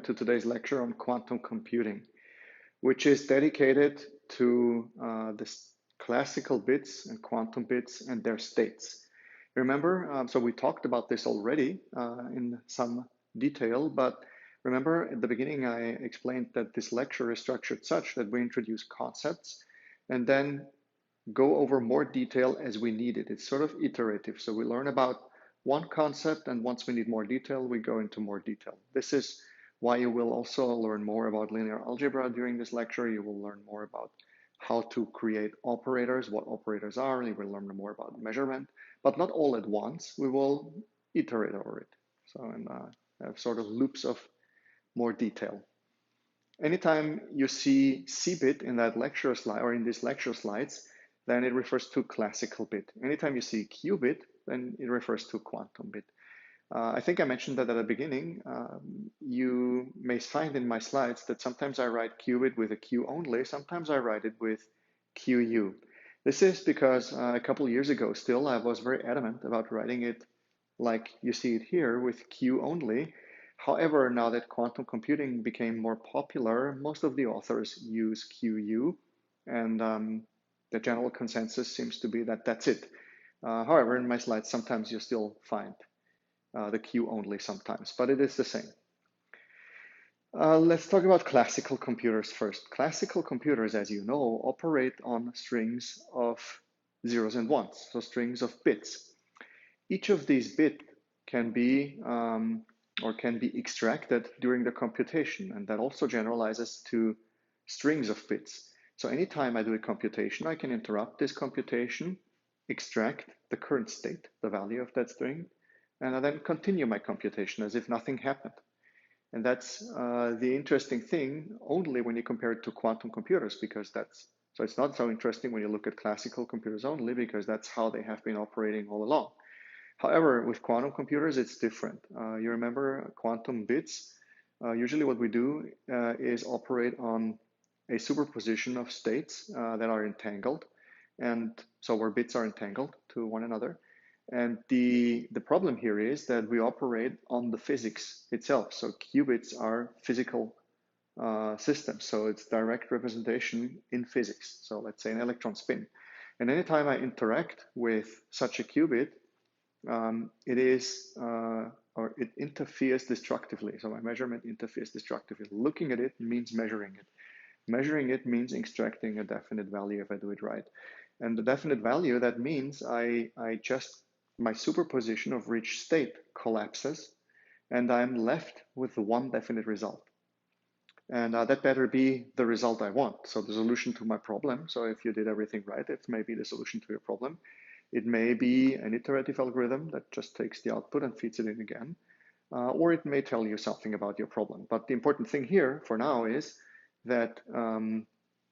to today's lecture on quantum computing, which is dedicated to the classical bits and quantum bits and their states. Remember, so we talked about this already in some detail, but remember at the beginning I explained that this lecture is structured such that we introduce concepts and then go over more detail as we need it. It's sort of iterative. So we learn about one concept, and once we need more detail, we go into more detail. This is why you will also learn more about linear algebra during this lecture. You will learn more about how to create operators, what operators are. You will learn more about measurement, but not all at once. We will iterate over it. So and have sort of loops of more detail. Anytime you see C-bit in that lecture slide or in these lecture slides, then it refers to classical bit. Anytime you see qubit, then it refers to quantum bit. I think I mentioned that at the beginning. You may find in my slides that sometimes I write qubit with a Q only, sometimes I write it with QU. This is because a couple years ago still, I was very adamant about writing it like you see it here with Q only. However, now that quantum computing became more popular, most of the authors use QU, and the general consensus seems to be that that's it. However, in my slides, sometimes you still find the Q only sometimes, but it is the same. Let's talk about classical computers first. Classical computers, as you know, operate on strings of zeros and ones, so strings of bits. Each of these bits can be extracted during the computation, and that also generalizes to strings of bits. So anytime I do a computation, I can interrupt this computation, extract the current state, the value of that string, and I then continue my computation as if nothing happened. And that's the interesting thing only when you compare it to quantum computers, because so it's not so interesting when you look at classical computers only, because that's how they have been operating all along. However, with quantum computers, it's different. You remember quantum bits. Usually what we do is operate on a superposition of states that are entangled. And so where bits are entangled to one another. And the problem here is that we operate on the physics itself. So qubits are physical systems. So it's direct representation in physics. So let's say an electron spin. And anytime I interact with such a qubit, it interferes destructively. So my measurement interferes destructively. Looking at it means measuring it. Measuring it means extracting a definite value if I do it right. And the definite value, that means my superposition of rich state collapses and I'm left with one definite result. And that better be the result I want. So the solution to my problem. So if you did everything right, it may be the solution to your problem. It may be an iterative algorithm that just takes the output and feeds it in again, or it may tell you something about your problem. But the important thing here for now is that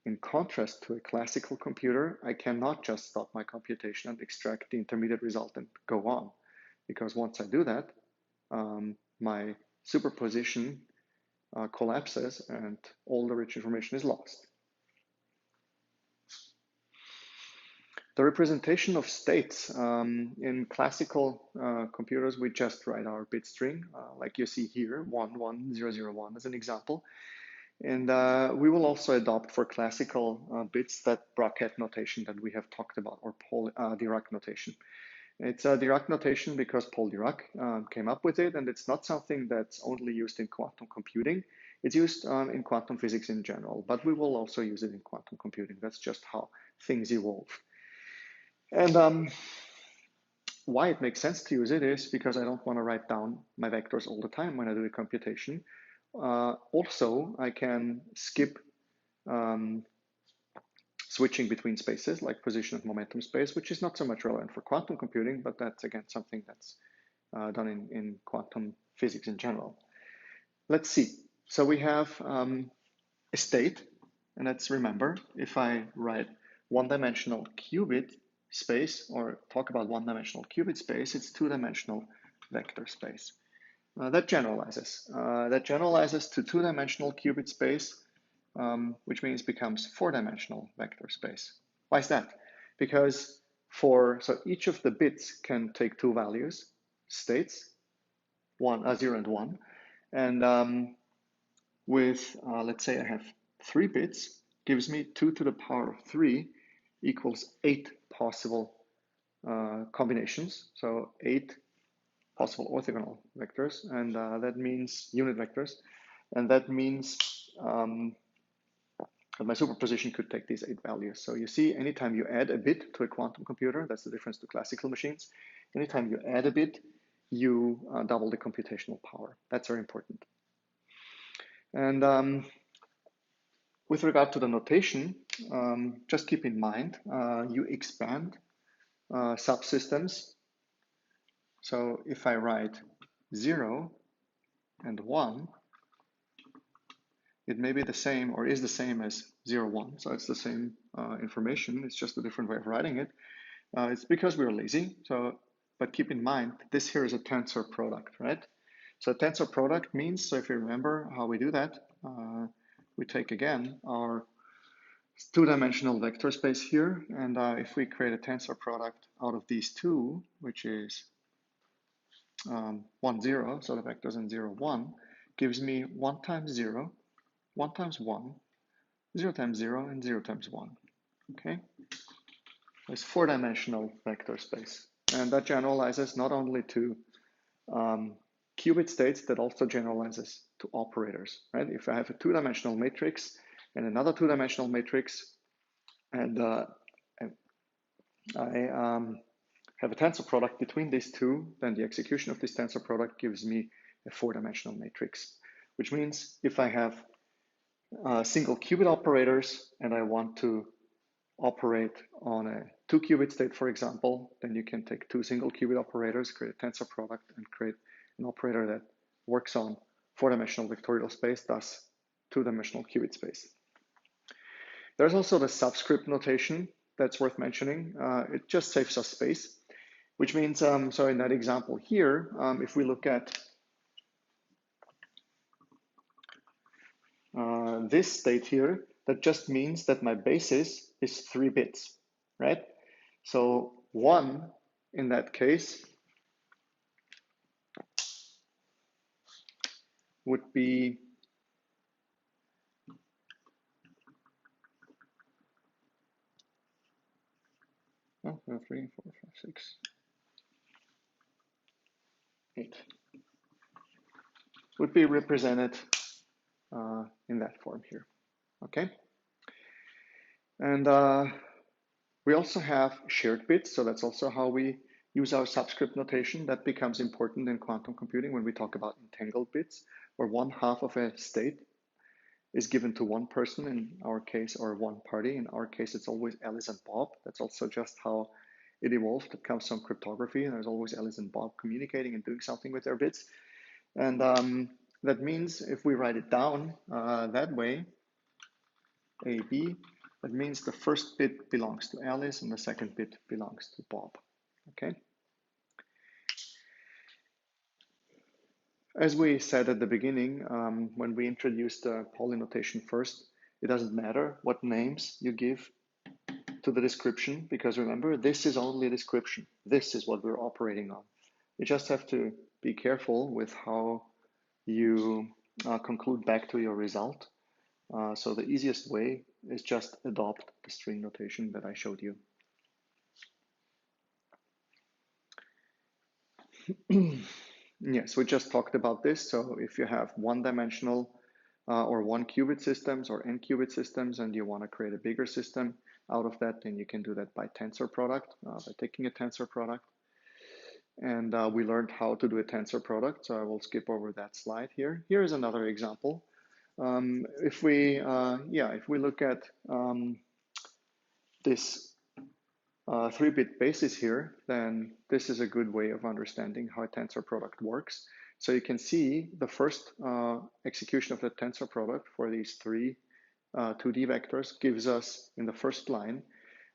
in contrast to a classical computer, I cannot just stop my computation and extract the intermediate result and go on. Because once I do that, my superposition collapses and all the rich information is lost. The representation of states in classical computers, we just write our bit string, like you see here, 11001 as an example. And we will also adopt for classical bits that bracket notation that we have talked about, or Dirac notation. It's a Dirac notation because Paul Dirac came up with it, and it's not something that's only used in quantum computing. It's used in quantum physics in general, but we will also use it in quantum computing. That's just how things evolve. And why it makes sense to use it is because I don't want to write down my vectors all the time when I do a computation. Also, I can skip switching between spaces, like position of momentum space, which is not so much relevant for quantum computing, but that's again something that's done in quantum physics in general. Let's see. So we have a state, and let's remember, if I write one-dimensional qubit space, or talk about one-dimensional qubit space, it's two-dimensional vector space. That generalizes. That generalizes to two-dimensional qubit space, which means becomes four-dimensional vector space. Why is that? Because so each of the bits can take two values, states, 0 and 1, and with, let's say I have 3 bits, gives me 2 to the power of 3 equals 8 possible combinations. So 8 possible orthogonal vectors, and that means unit vectors. And that means that my superposition could take these 8 values. So you see, anytime you add a bit to a quantum computer, that's the difference to classical machines. Anytime you add a bit, you double the computational power. That's very important. And with regard to the notation, just keep in mind, you expand subsystems. So if I write 0 and 1, it may be the same or is the same as 0, 1. So it's the same information. It's just a different way of writing it. It's because we're lazy. But keep in mind, this here is a tensor product, right? So a tensor product means, so if you remember how we do that, we take again our 2-dimensional vector space here, and if we create a tensor product out of these two, which is 1, 0, so the vectors in 0, 1, gives me 1 times 0, 1 times 1, 0 times 0, and 0 times 1. Okay? It's 4-dimensional vector space. And that generalizes not only to qubit states, that also generalizes to operators, right? If I have a 2-dimensional matrix and another 2-dimensional matrix, and I have a tensor product between these two, then the execution of this tensor product gives me a 4-dimensional matrix, which means if I have single qubit operators and I want to operate on a 2-qubit state, for example, then you can take 2 single qubit operators, create a tensor product, and create an operator that works on 4-dimensional vectorial space, thus 2-dimensional qubit space. There's also the subscript notation that's worth mentioning. It just saves us space, which means, so in that example here, if we look at this state here, that just means that my basis is 3 bits, right? So 1 in that case would be oh, 3, 4, 5, 6, 8 would be represented in that form here. Okay, and we also have shared bits, so that's also how we use our subscript notation. That becomes important in quantum computing when we talk about entangled bits, where 1/2 of a state is given to one person in our case, or one party. In our case, it's always Alice and Bob. That's also just how it evolved. It comes from cryptography, and there's always Alice and Bob communicating and doing something with their bits. And that means if we write it down that way, AB, that means the first bit belongs to Alice and the second bit belongs to Bob. Okay. As we said at the beginning, when we introduced the Pauli notation first, it doesn't matter what names you give to the description, because remember, this is only a description. This is what we're operating on. You just have to be careful with how you conclude back to your result. So the easiest way is just adopt the string notation that I showed you. Yes, we just talked about this. So if you have 1-dimensional or 1-qubit systems or n-qubit systems, and you want to create a bigger system out of that, then you can do that by tensor product, by taking a tensor product. And we learned how to do a tensor product, so I will skip over that slide here. Here is another example. If we look at this 3-bit basis here, then this is a good way of understanding how a tensor product works. So you can see the first execution of the tensor product for these 3 2D vectors gives us in the first line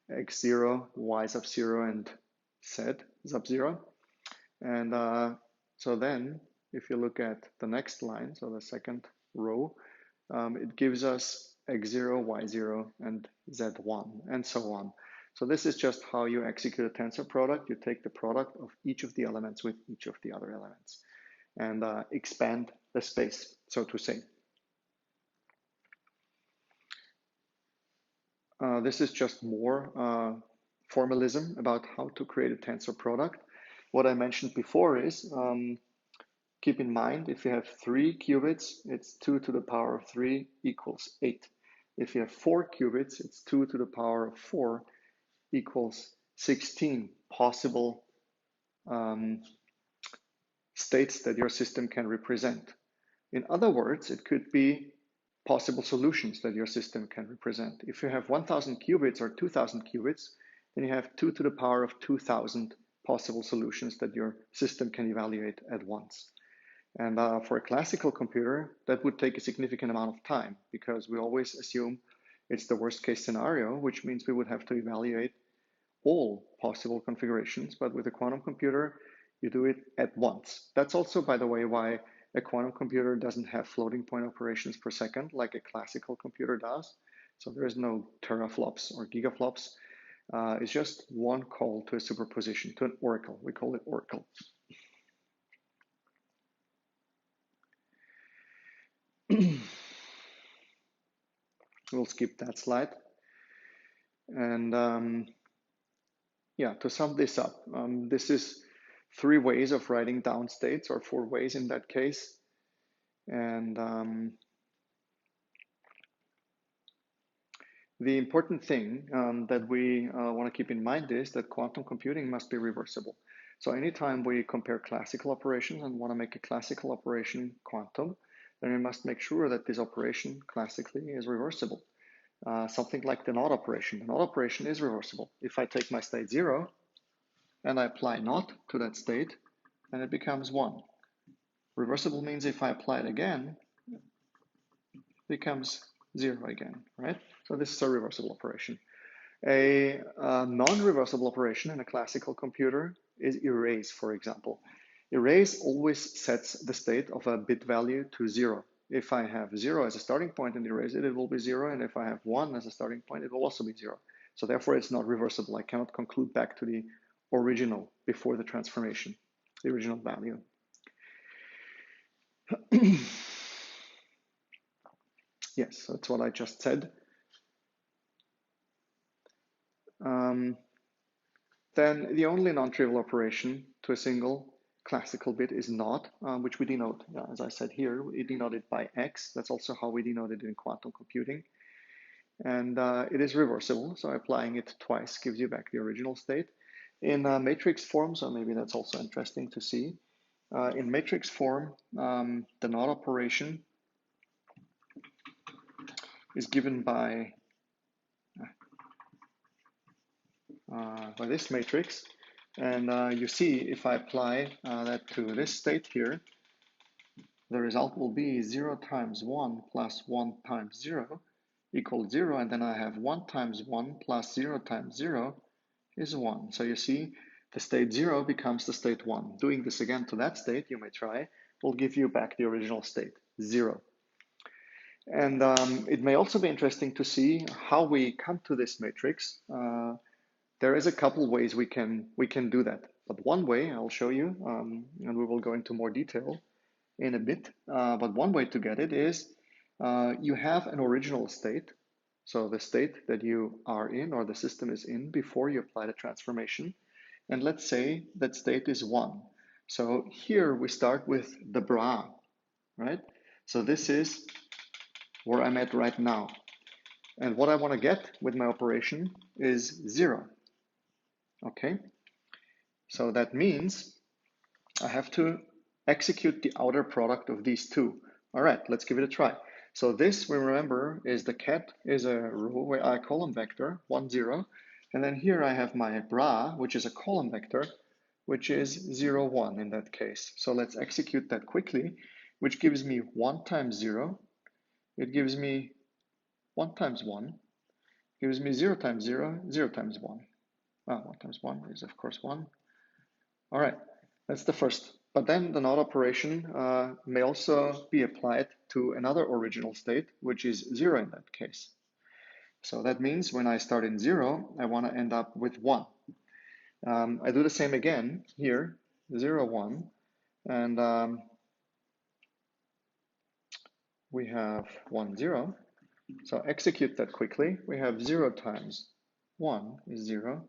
x0, y sub 0, and z sub 0. And so then if you look at the next line, so the second row, it gives us x0, y0, and z1, and so on. So this is just how you execute a tensor product. You take the product of each of the elements with each of the other elements and expand the space, so to say. This is just more formalism about how to create a tensor product. What I mentioned before is keep in mind if you have 3 qubits, it's 2 to the power of 3 equals 8. If you have 4 qubits, it's 2 to the power of 4 equals 16 possible states that your system can represent. In other words, it could be possible solutions that your system can represent. If you have 1,000 qubits or 2,000 qubits, then you have 2 to the power of 2,000 possible solutions that your system can evaluate at once. And for a classical computer, that would take a significant amount of time because we always assume it's the worst case scenario, which means we would have to evaluate all possible configurations. But with a quantum computer, you do it at once. That's also, by the way, why a quantum computer doesn't have floating point operations per second like a classical computer does. So there is no teraflops or gigaflops. It's just one call to a superposition, to an oracle. We call it oracle. We'll skip that slide. And yeah, to sum this up, this is 3 ways of writing down states, or 4 ways in that case. And the important thing that we want to keep in mind is that quantum computing must be reversible. So anytime we compare classical operations and want to make a classical operation quantum, then we must make sure that this operation classically is reversible. Something like the NOT operation. The NOT operation is reversible. If I take my state 0 and I apply NOT to that state, then it becomes 1. Reversible means if I apply it again, it becomes 0 again, right? So this is a reversible operation. A non-reversible operation in a classical computer is erase, for example. Erase always sets the state of a bit value to 0. If I have 0 as a starting point and erase it, it will be 0. And if I have 1 as a starting point, it will also be 0. So therefore, it's not reversible. I cannot conclude back to the original before the transformation, the original value. Yes, that's what I just said. Then the only non-trivial operation to a single classical bit is NOT, which we denote, as I said here, we denote it by X. That's also how we denote it in quantum computing. And it is reversible, so applying it twice gives you back the original state. In matrix form, so maybe that's also interesting to see. In matrix form, the NOT operation is given by this matrix. And you see, if I apply that to this state here, the result will be 0 times 1 plus 1 times 0 equals 0. And then I have 1 times 1 plus 0 times 0 is 1. So you see, the state 0 becomes the state 1. Doing this again to that state, you may try, will give you back the original state, 0. And it may also be interesting to see how we come to this matrix. There is a couple ways we can do that. But one way I'll show you, and we will go into more detail in a bit. But one way to get it is you have an original state. So the state that you are in or the system is in before you apply the transformation. And let's say that state is 1. So here we start with the bra, right? So this is where I'm at right now. And what I want to get with my operation is 0. Okay, so that means I have to execute the outer product of these two. All right, let's give it a try. So this, we remember, is the cat is a row where I column vector, 1, 0. And then here I have my bra, which is a column vector, which is 0, 1 in that case. So let's execute that quickly, which gives me 1 times 0. It gives me 1 times 1. Gives me 0 times 0, 0 times 1. 1 times 1 is, of course, 1. All right, that's the first. But then the NOT operation may also be applied to another original state, which is 0 in that case. So that means when I start in 0, I want to end up with 1. I do the same again here, 0, 1. And we have 1, 0. So execute that quickly. We have 0 times 1 is 0.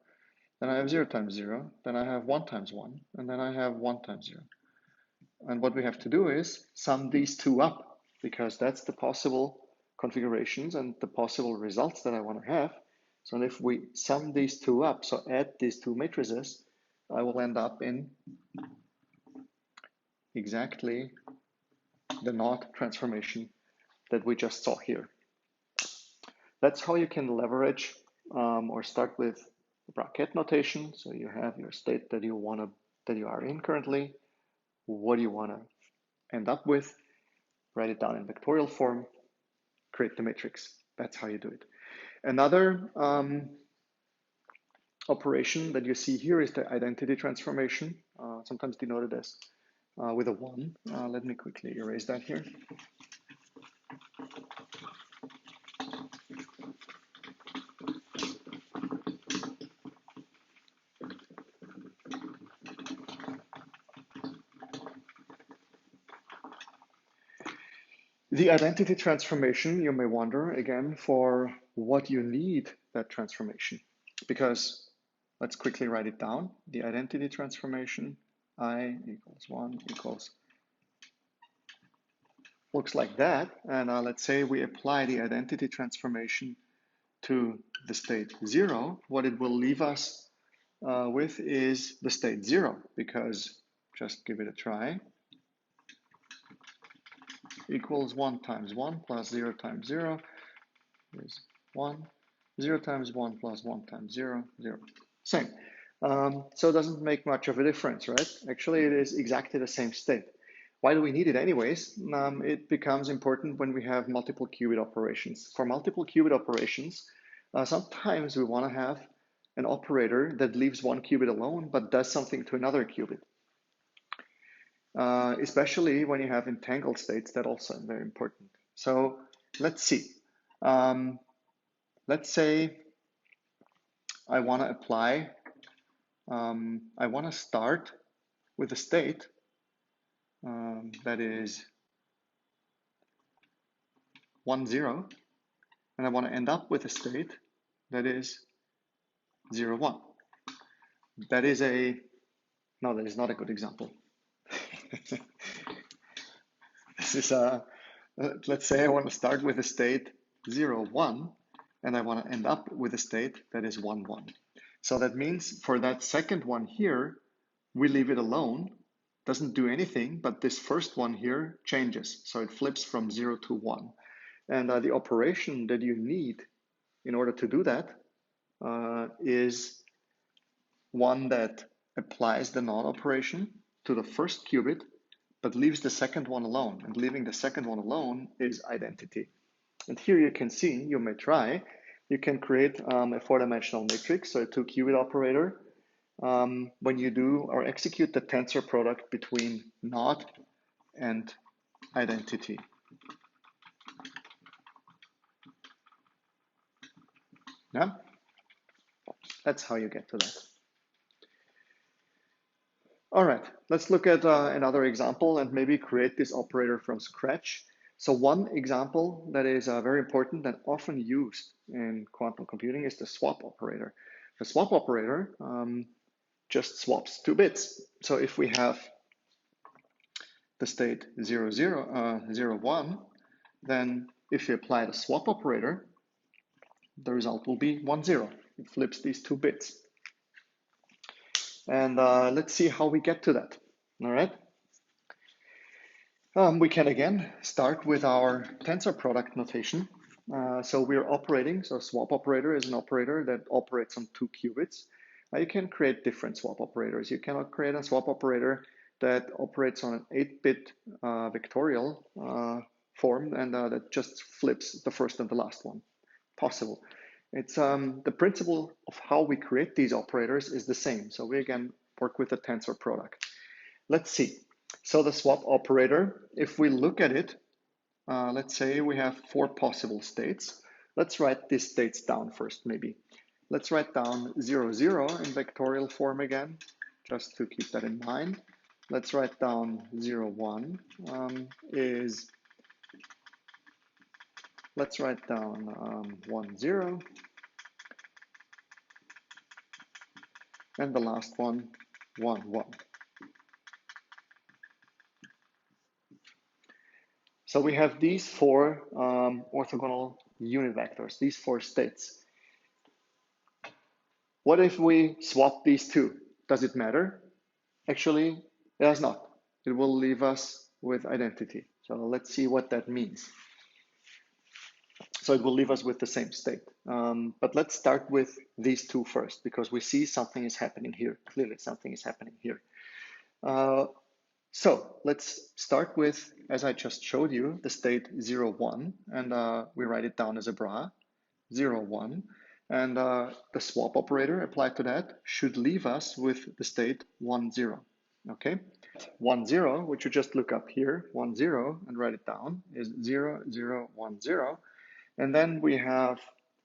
Then I have 0 times 0. Then I have 1 times 1. And then I have 1 times 0. And what we have to do is sum these two up, because that's the possible configurations and the possible results that I want to have. So if we sum these two up, so add these two matrices, I will end up in exactly the NOT transformation that we just saw here. That's how you can leverage or start with the bracket notation. So you have your state that you are in currently. What do you want to end up with? Write it down in vectorial form, create the matrix. That's how you do it. Another operation that you see here is the identity transformation, sometimes denoted as with a 1. Let me quickly erase that here. The identity transformation, you may wonder again for what you need that transformation, because let's quickly write it down. The identity transformation, I equals 1 equals, looks like that. And let's say we apply the identity transformation to the state 0. What it will leave us with is the state 0, because just give it a try. Equals 1 times 1 plus 0 times 0 is 1. 0 times 1 plus 1 times 0, 0. Same. So it doesn't make much of a difference, right? Actually, it is exactly the same state. Why do we need it anyways? It becomes important when we have multiple qubit operations. For multiple qubit operations, sometimes we want to have an operator that leaves one qubit alone but does something to another qubit. Especially when you have entangled states, that also is very important. So let's see. Let's say I want to apply, I want to start with a state that is 1, 0, and I want to end up with a state that is 0, 1. That is no, that is not a good example. This is let's say I want to start with a state 0, 1, and I want to end up with a state that is 1, 1. So that means for that second one here, we leave it alone, doesn't do anything, but this first one here changes. So it flips from 0 to 1. And the operation that you need in order to do that is one that applies the NOT operation to the first qubit, but leaves the second one alone. And leaving the second one alone is identity. And here you can see, you may try, you can create a four-dimensional matrix, so a two-qubit operator, when you do or execute the tensor product between NOT and identity. Yeah, that's how you get to that. All right, let's look at another example and maybe create this operator from scratch. So one example that is very important and often used in quantum computing is the swap operator. The swap operator just swaps 2 bits. So if we have the state 0, 0, 0, 1, then if you apply the swap operator, the result will be 1, 0. It flips these 2 bits. And let's see how we get to that. All right. We can again start with our tensor product notation. So we're operating, so swap operator is an operator that operates on 2 qubits. You can create different swap operators. You cannot create a swap operator that operates on an 8-bit vectorial form and that just flips the first and the last one. Possible. It's the principle of how we create these operators is the same. So we again work with the tensor product. Let's see. So the swap operator, if we look at it, let's say we have 4 possible states. Let's write these states down first, maybe. Let's write down 0, 0 in vectorial form again, just to keep that in mind. Let's write down 0, 1 is Let's write down 1, 0, and the last one, 1, 1. So we have these four orthogonal unit vectors, these four states. What if we swap these two? Does it matter? Actually, it does not. It will leave us with identity. So let's see what that means. So it will leave us with the same state. But let's start with these two first, because we see something is happening here. Clearly, something is happening here. So let's start with, as I just showed you, the state 0, 1, and we write it down as a bra, 0, 1. And the swap operator applied to that should leave us with the state 1, 0. Okay, 1, 0, which you just look up here, 1, 0, and write it down, is 0, 0, 1, 0. And then we have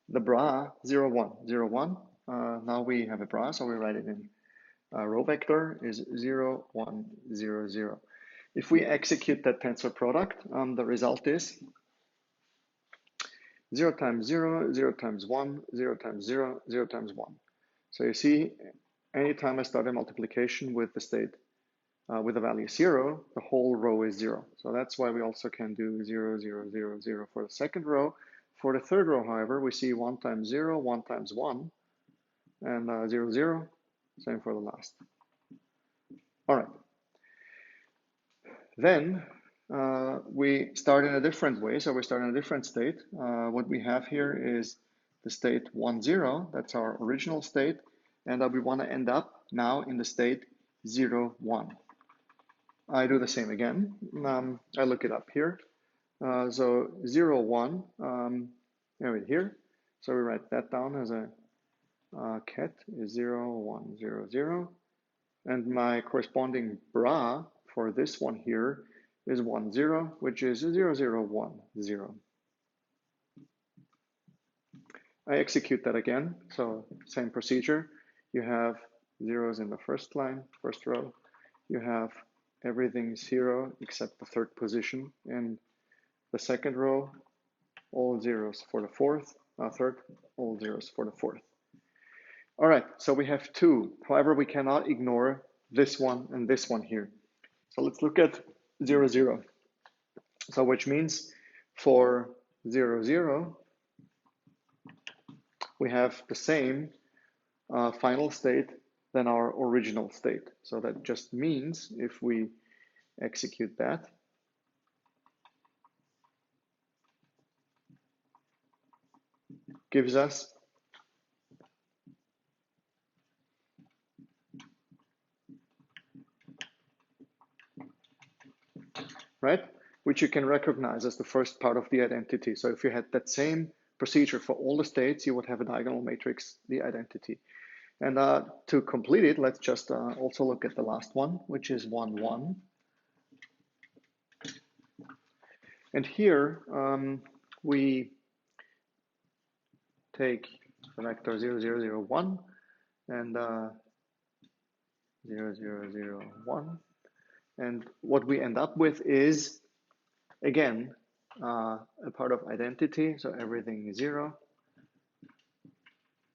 the bra 0, 1, 0, 1. Now we have a bra, so we write it in row vector is 0, 1, 0, 0. If we execute that tensor product, the result is 0 times 0, 0 times 1, 0 times 0, 0 times 1. So you see, anytime I start a multiplication with the state with the value 0, the whole row is 0. So that's why we also can do 0, 0, 0, 0 for the second row. For the third row, however, we see 1 times 0, 1 times 1, and 0, 0. Same for the last. All right. Then we start in a different way. So we start in a different state. What we have here is the state 1, 0. That's our original state. And we want to end up now in the state 0, 1. I do the same again. I look it up here. So 0, 1, right here. So we write that down as a ket is 0, 1, 0, 0. And my corresponding bra for this one here is 1, 0, which is 0, 0, 1, 0. I execute that again. So same procedure. You have zeros in the first line, first row. You have everything 0 except the third position. In the second row, all zeros for the third, all zeros for the fourth. All right, so we have two. However, we cannot ignore this one and this one here. So let's look at 0, 0. So which means for 0, 0, we have the same final state than our original state. So that just means if we execute that, gives us right, which you can recognize as the first part of the identity. So if you had that same procedure for all the states, you would have a diagonal matrix, the identity. And to complete it, let's just also look at the last one, which is 1, 1. And here we take the vector 0, 0, 0, 1 and 0, 0, 0, 1. And what we end up with is, again, a part of identity. So everything is 0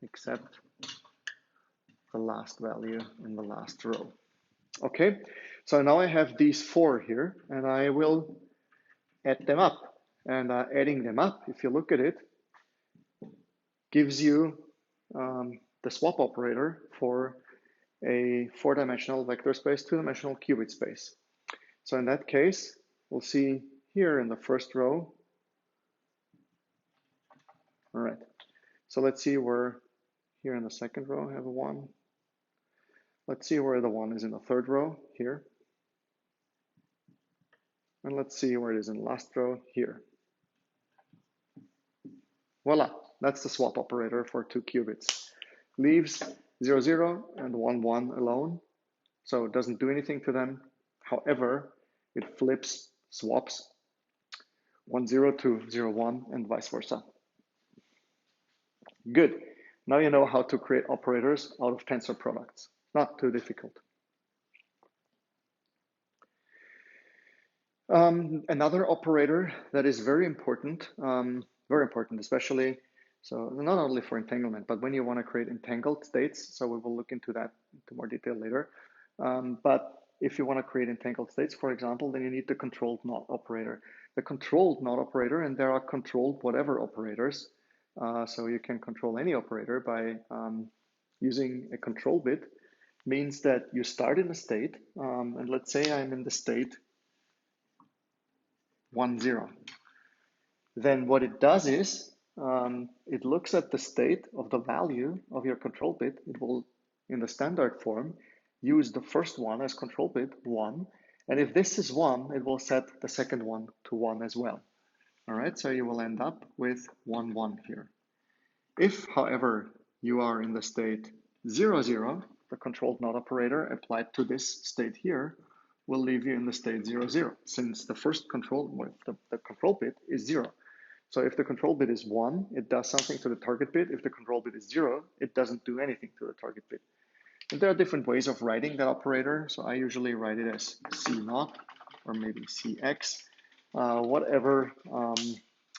except the last value in the last row. Okay, so now I have these four here, and I will add them up. And adding them up, if you look at it, gives you the swap operator for a four-dimensional vector space, two-dimensional qubit space. So in that case, we'll see here in the first row. All right, so let's see where here in the second row I have a 1. Let's see where the 1 is in the third row here. And let's see where it is in the last row here. Voila, that's the swap operator for 2 qubits. Leaves 0, 0 and 1, 1 alone. So it doesn't do anything to them. However, it flips, swaps 1, 0 to 0, 1 and vice versa. Good. Now you know how to create operators out of tensor products. Not too difficult. Another operator that is very important Very important, especially, so not only for entanglement, but when you want to create entangled states. So we will look into that into more detail later. But if you want to create entangled states, for example, then you need the controlled not operator. The controlled not operator, and there are controlled whatever operators. So you can control any operator by using a control bit, means that you start in a state, and let's say I'm in the state 1, 0. Then what it does is it looks at the state of the value of your control bit. It will, in the standard form, use the first one as control bit 1. And if this is 1, it will set the second one to 1 as well. All right, so you will end up with 1, 1 here. If, however, you are in the state 0, 0, the controlled not operator applied to this state here will leave you in the state 0, 0, since the first control, the control bit is 0. So if the control bit is 1, it does something to the target bit. If the control bit is 0, it doesn't do anything to the target bit. And there are different ways of writing that operator. So I usually write it as C0 or maybe CX, whatever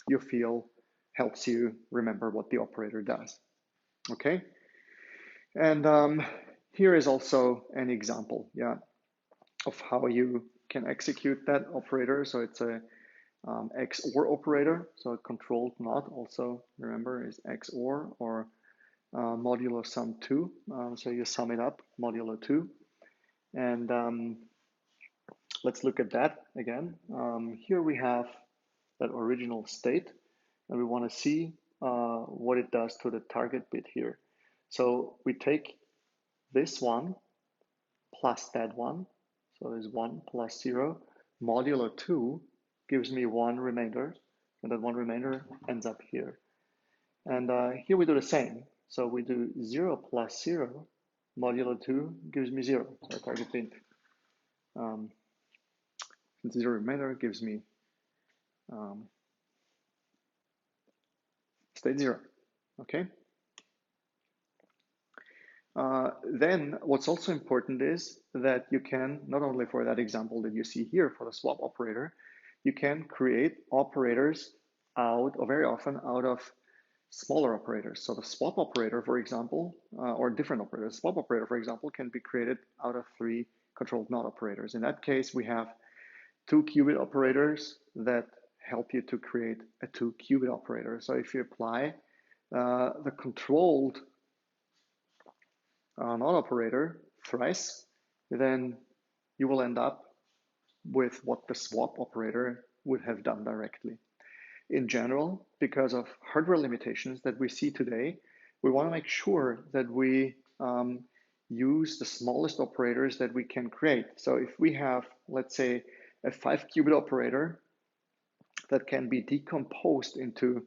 you feel helps you remember what the operator does. Okay, and here is also an example, yeah, of how you can execute that operator. So it's a XOR operator. So a controlled not also, remember, is XOR or modulo sum 2. So you sum it up, modulo 2. And let's look at that again. Here we have that original state, and we want to see what it does to the target bit here. So we take this one plus that one. So there's 1 plus 0. Modulo 2 gives me 1 remainder, and that 1 remainder ends up here. And here we do the same. So we do 0 plus 0. Modulo 2 gives me 0, so target bit. And 0 remainder gives me state 0. Okay. Then what's also important is that you can, not only for that example that you see here for the swap operator, you can create operators out, or very often out of smaller operators. So the swap operator, for example, or different operators, swap operator, for example, can be created out of 3 controlled not operators. In that case, we have 2 qubit operators that help you to create a 2 qubit operator. So if you apply the controlled not operator thrice, then you will end up with what the swap operator would have done directly. In general, because of hardware limitations that we see today, we want to make sure that we use the smallest operators that we can create. So if we have, let's say, a 5 qubit operator that can be decomposed into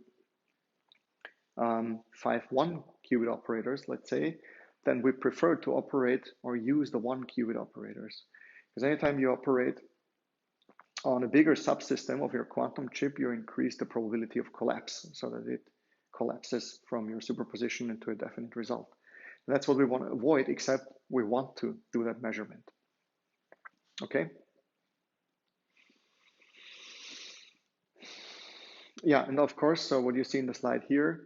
5 1 qubit operators, let's say, then we prefer to operate or use the 1 qubit operators. Because anytime you operate on a bigger subsystem of your quantum chip, you increase the probability of collapse so that it collapses from your superposition into a definite result. And that's what we want to avoid, except we want to do that measurement. Okay? Yeah, and of course, so what you see in the slide here,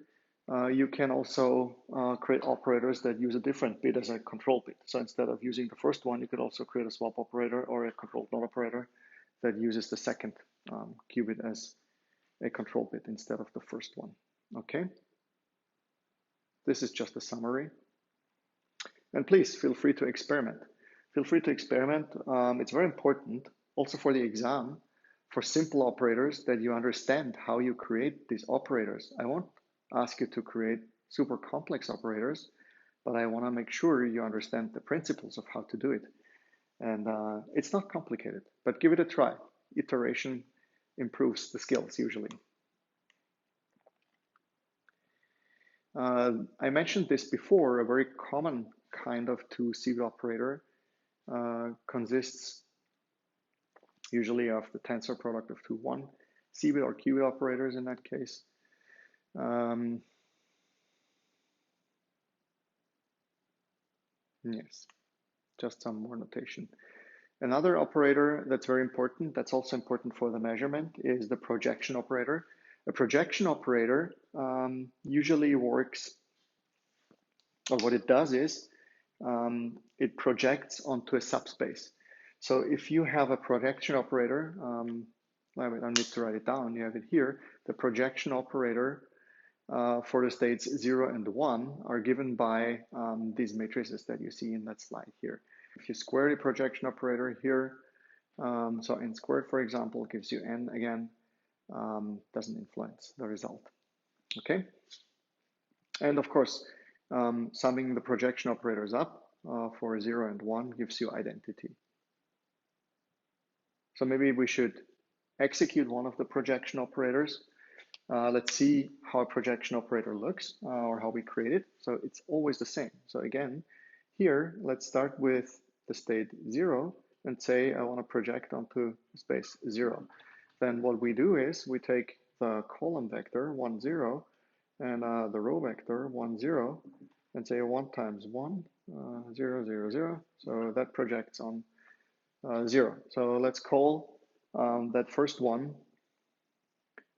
you can also create operators that use a different bit as a control bit. So instead of using the first one, you could also create a swap operator or a controlled not operator that uses the second qubit as a control bit instead of the first one. Okay? This is just a summary. And please feel free to experiment. Feel free to experiment. It's very important also for the exam, for simple operators, that you understand how you create these operators. I won't ask you to create super complex operators, but I want to make sure you understand the principles of how to do it. And it's not complicated, but give it a try. Iteration improves the skills usually. I mentioned this before. A very common kind of 2-qubit operator consists usually of the tensor product of 2 1 qubit or qubit operators in that case. Yes, just some more notation. Another operator that's very important, that's also important for the measurement, is the projection operator. A projection operator usually works, or what it does is it projects onto a subspace. So if you have a projection operator, I need to write it down, you have it here, the projection operator for the states 0 and 1 are given by these matrices that you see in that slide here. If you square the projection operator here, so n squared, for example, gives you n again, doesn't influence the result. Okay? And of course, summing the projection operators up for 0 and 1 gives you identity. So maybe we should execute one of the projection operators. Let's see how a projection operator looks or how we create it. So it's always the same. So again, here, let's start with the state 0 and say I want to project onto space 0. Then what we do is we take the column vector 1, 0 and the row vector 1, 0 and say 1 times 1, 0, 0, 0. So that projects on 0. So let's call that first one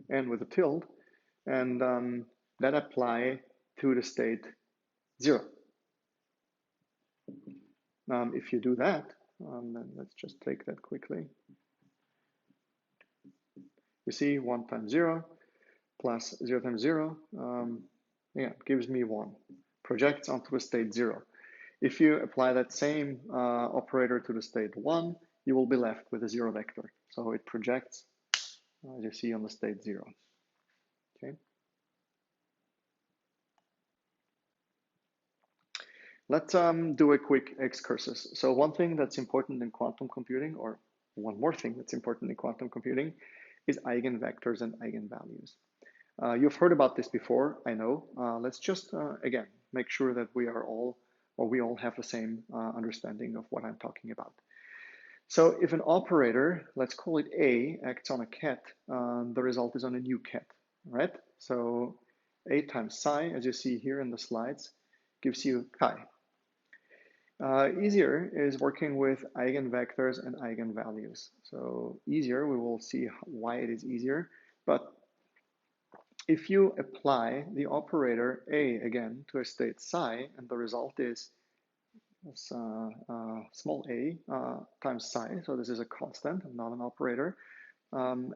and with a tilde, and that apply to the state 0. If you do that, then let's just take that quickly. You see 1 times 0 plus 0 times 0, yeah, gives me 1. Projects onto a state 0. If you apply that same operator to the state 1, you will be left with a 0 vector. So it projects, as you see, on the state 0. Okay. Let's do a quick excursus. So one thing that's important in quantum computing, or one more thing that's important in quantum computing, is eigenvectors and eigenvalues. You've heard about this before, I know. Let's just, again, make sure that we are all, or we all have the same understanding of what I'm talking about. So if an operator, let's call it A, acts on a ket, the result is on a new ket, right? So A times psi, as you see here in the slides, gives you chi. Easier is working with eigenvectors and eigenvalues. So easier, we will see why it is easier, but if you apply the operator A again to a state psi, and the result is small a times psi, so this is a constant, not an operator,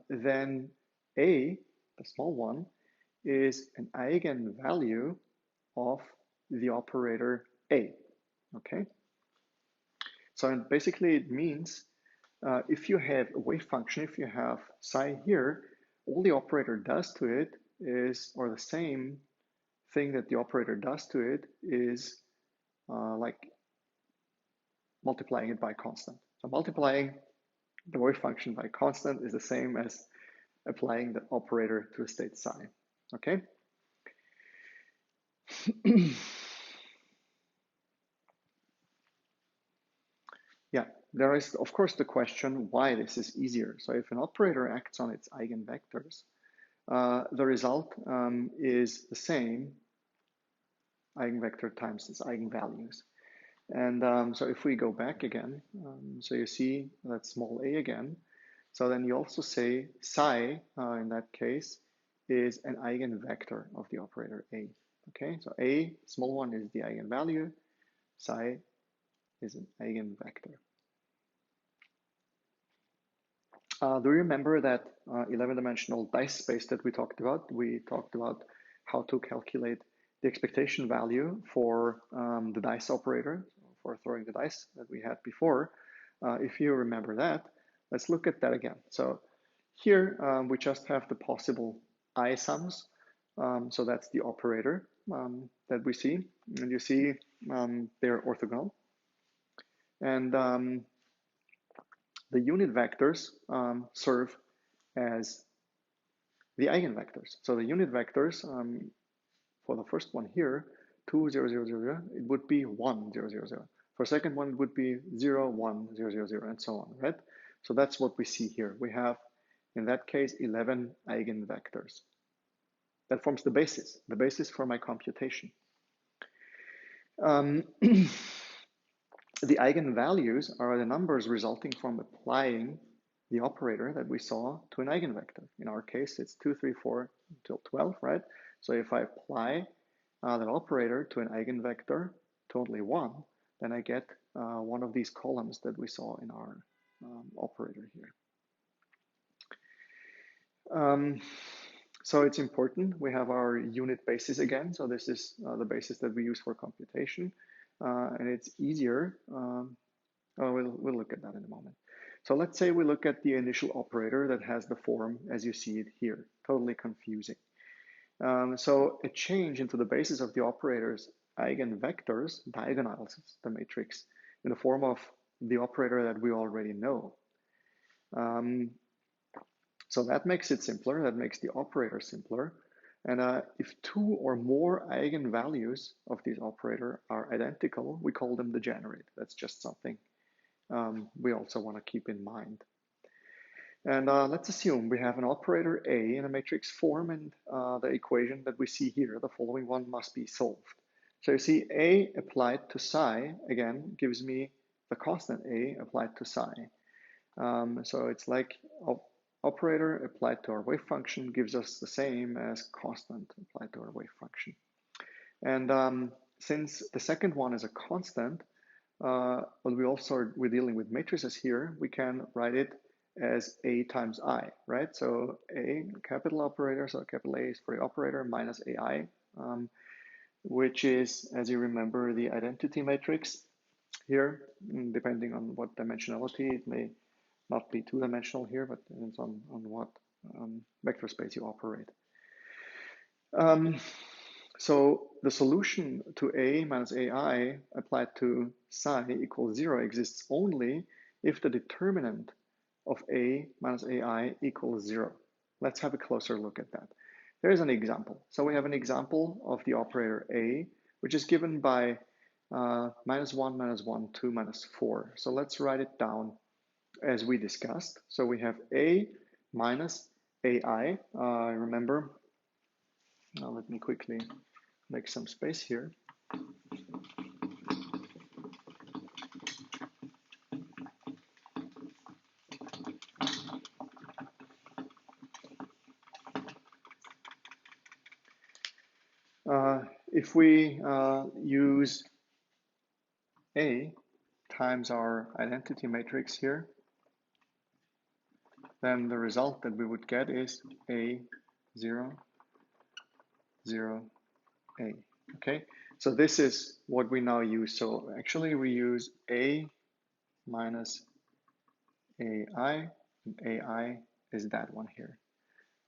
then A, the small one, is an eigenvalue of the operator A, okay? So basically it means if you have a wave function, if you have psi here, all the operator does to it is, or the same thing that the operator does to it is like multiplying it by constant. So multiplying the wave function by constant is the same as applying the operator to a state psi, okay? Yeah, there is, of course, the question why this is easier. So if an operator acts on its eigenvectors, the result is the same eigenvector times its eigenvalues. And so if we go back again, so you see that small a again, so then you also say psi, in that case, is an eigenvector of the operator A. Okay, so A, small one, is the eigenvalue, psi is an eigenvector. Do you remember that 11-dimensional dice space that we talked about? We talked about how to calculate the expectation value for the dice operator, for throwing the dice that we had before. If you remember that, let's look at that again. So here we just have the possible I sums. So that's the operator that we see. And you see they're orthogonal. And the unit vectors serve as the eigenvectors. So the unit vectors for the first one here, 2, 0, 0, 0, 0, it would be 1, 0, 0, 0. For second one, it would be 0, 1, 0, 0, 0, and so on, right? So that's what we see here. We have, in that case, 11 eigenvectors. That forms the basis for my computation. The eigenvalues are the numbers resulting from applying the operator that we saw to an eigenvector. In our case, it's 2, 3, 4 until 12, right? So if I apply that operator to an eigenvector to only 1, then I get one of these columns that we saw in our operator here. So it's important. We have our unit basis again. So this is the basis that we use for computation. And it's easier. We'll look at that in a moment. So let's say we look at the initial operator that has the form as you see it here. Totally confusing. So a change into the basis of the operator's eigenvectors diagonalizes the matrix in the form of the operator that we already know. So that makes it simpler. That makes the operator simpler. And if two or more eigenvalues of this operator are identical, we call them degenerate. That's just something we also want to keep in mind. And let's assume we have an operator A in a matrix form, and the equation that we see here, the following one, must be solved. So you see A applied to psi, again, gives me the constant A applied to psi. So it's like operator applied to our wave function gives us the same as constant applied to our wave function. And since the second one is a constant, but we're dealing with matrices here, we can write it as A times I, right? So A, capital operator, so capital A is for the operator minus AI, which is, as you remember, the identity matrix here. Depending on what dimensionality, it may not be two-dimensional here, but depends on what vector space you operate. So the solution to A minus AI applied to psi equals 0 exists only if the determinant of A minus AI equals 0. Let's have a closer look at that. There's an example. So we have an example of the operator A, which is given by minus 1, minus 1, 2, minus 4. So let's write it down as we discussed. So we have A minus AI. Remember, let me quickly make some space here. If we use A times our identity matrix here, then the result that we would get is A, 0, 0, A. Okay, so this is what we now use. So actually we use A minus AI, and AI is that one here.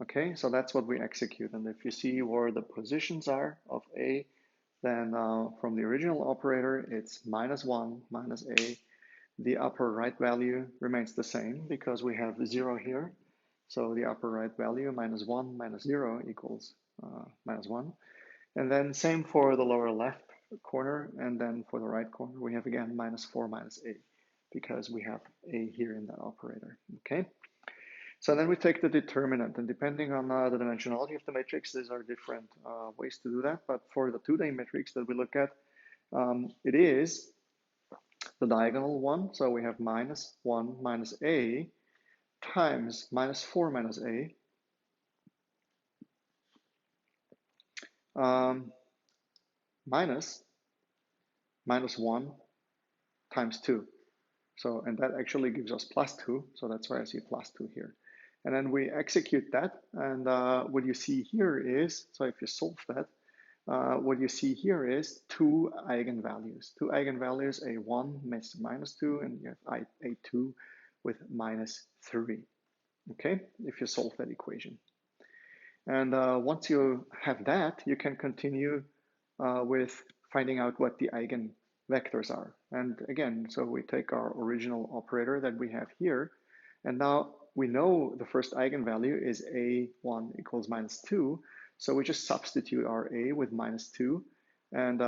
Okay, so that's what we execute. And if you see where the positions are of A, then from the original operator, it's minus 1, minus A. The upper right value remains the same because we have 0 here. So the upper right value, minus 1, minus 0 equals minus 1. And then same for the lower left corner. And then for the right corner, we have again minus 4, minus A because we have A here in that operator. Okay. So then we take the determinant, and depending on the dimensionality of the matrix, these are different ways to do that. But for the two-day matrix that we look at, it is the diagonal one. So we have minus 1 minus A times minus 4 minus A minus 1 times 2. So, and that actually gives us plus 2. So that's why I see plus 2 here. And then we execute that. And what you see here is, so if you solve that, what you see here is two eigenvalues. Two eigenvalues, A1 minus 2, and you have A2 with minus 3. Okay, if you solve that equation. And once you have that, you can continue with finding out what the eigenvectors are. And again, so we take our original operator that we have here, and now we know the first eigenvalue is A1 equals minus 2. So we just substitute our A with minus 2 and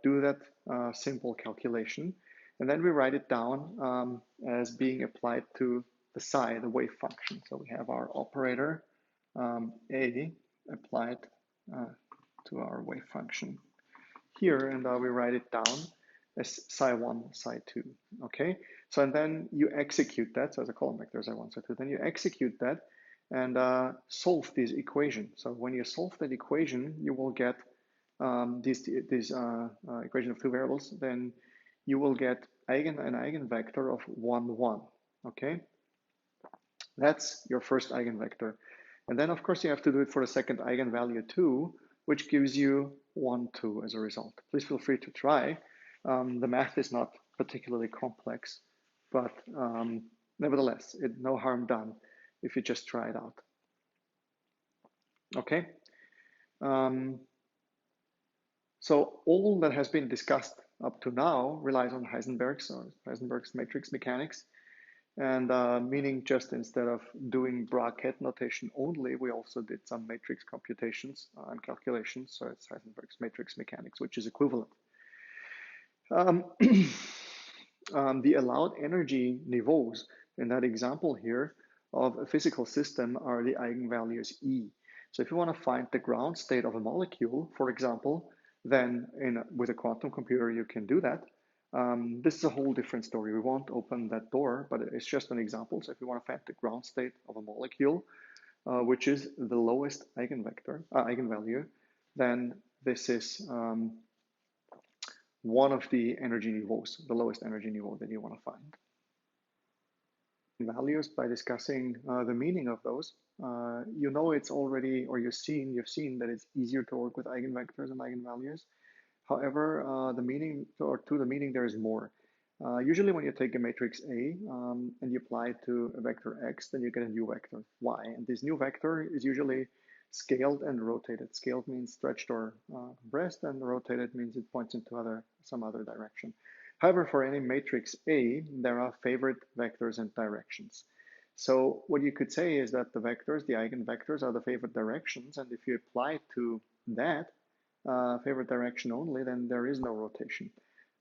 do that simple calculation. And then we write it down as being applied to the psi, the wave function. So we have our operator A applied to our wave function here, and we write it down as psi1, psi2, okay? So and then you execute that, so as a column vector, psi1, psi2, then you execute that and solve this equation. So when you solve that equation, you will get this equation of two variables, then you will get an eigenvector of 1, 1, okay? That's your first eigenvector. And then, of course, you have to do it for the second eigenvalue too, which gives you 1, 2 as a result. Please feel free to try. The math is not particularly complex, but nevertheless, no harm done if you just try it out. Okay. So all that has been discussed up to now relies on Heisenberg's matrix mechanics. And meaning just instead of doing bracket notation only, we also did some matrix computations and calculations. So it's Heisenberg's matrix mechanics, which is equivalent. The allowed energy niveaus in that example here of a physical system are the eigenvalues E. So if you want to find the ground state of a molecule, for example, then with a quantum computer, you can do that. This is a whole different story. We won't open that door, but it's just an example. So if you want to find the ground state of a molecule, which is the lowest eigenvalue, then this is one of the energy niveaus, the lowest energy niveau that you want to find. Values by discussing the meaning of those. You know it's already, or you've seen that it's easier to work with eigenvectors and eigenvalues. However, the meaning, or to the meaning, there is more. Usually when you take a matrix A and you apply it to a vector X, then you get a new vector Y. And this new vector is usually scaled and rotated. Scaled means stretched or compressed, and rotated means it points into some other direction. However, for any matrix A, there are favorite vectors and directions. So what you could say is that the vectors, the eigenvectors, are the favorite directions, and if you apply to that favorite direction only, then there is no rotation.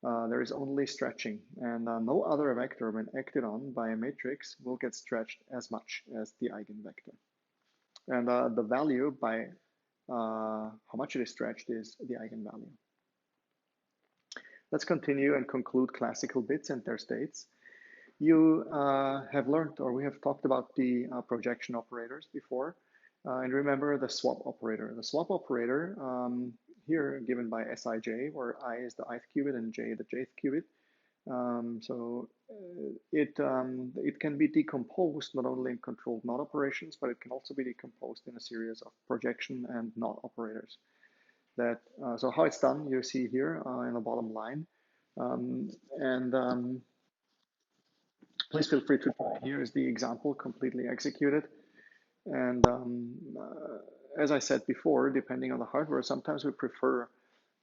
There is only stretching, and no other vector, when acted on by a matrix, will get stretched as much as the eigenvector. And the value by how much it is stretched is the eigenvalue. Let's continue and conclude classical bits and their states. You have learned, or we have talked about the projection operators before. And remember the swap operator. The swap operator here given by Sij, where I is the ith qubit and j the jth qubit. It can be decomposed not only in controlled knot operations, but it can also be decomposed in a series of projection and knot operators. So how it's done, you see here in the bottom line. Please feel free to try. Here is the example completely executed. And as I said before, depending on the hardware, sometimes we prefer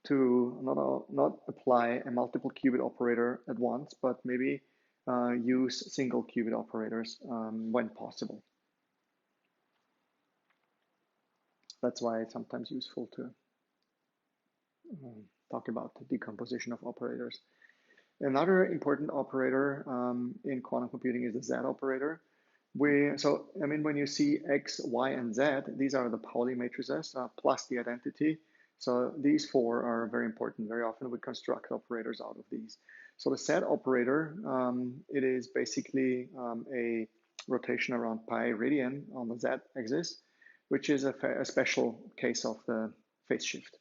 to not apply a multiple qubit operator at once, but maybe use single qubit operators when possible. That's why it's sometimes useful to talk about the decomposition of operators. Another important operator in quantum computing is the Z operator. When you see X, Y, and Z, these are the Pauli matrices plus the identity. So these four are very important. Very often we construct operators out of these. So the Z operator, it is basically a rotation around pi radian on the Z axis, which is a special case of the phase shift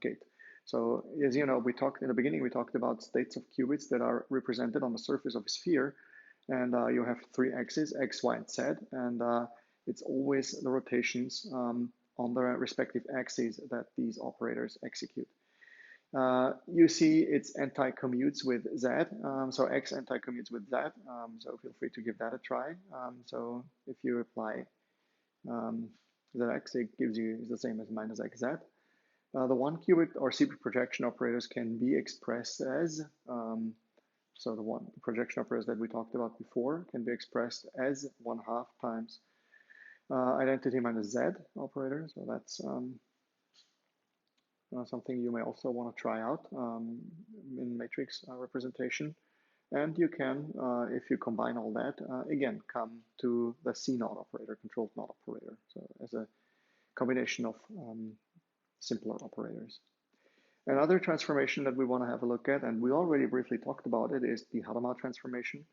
gate. So as you know, we talked in the beginning, we talked about states of qubits that are represented on the surface of a sphere. And you have three axes, X, Y, and Z, and it's always the rotations on the respective axes that these operators execute. You see it's anti-commutes with Z, so X anti-commutes with Z, so feel free to give that a try. So if you apply Zx, it gives you the same as minus XZ. The one qubit or CP projection operators can be expressed as so the one projection operators that we talked about before can be expressed as 1/2 times identity minus Z operator. So that's something you may also want to try out in matrix representation. And you can, if you combine all that, again, come to the C0 operator, controlled knot operator. So as a combination of simpler operators. Another transformation that we want to have a look at, and we already briefly talked about it, is the Hadamard transformation.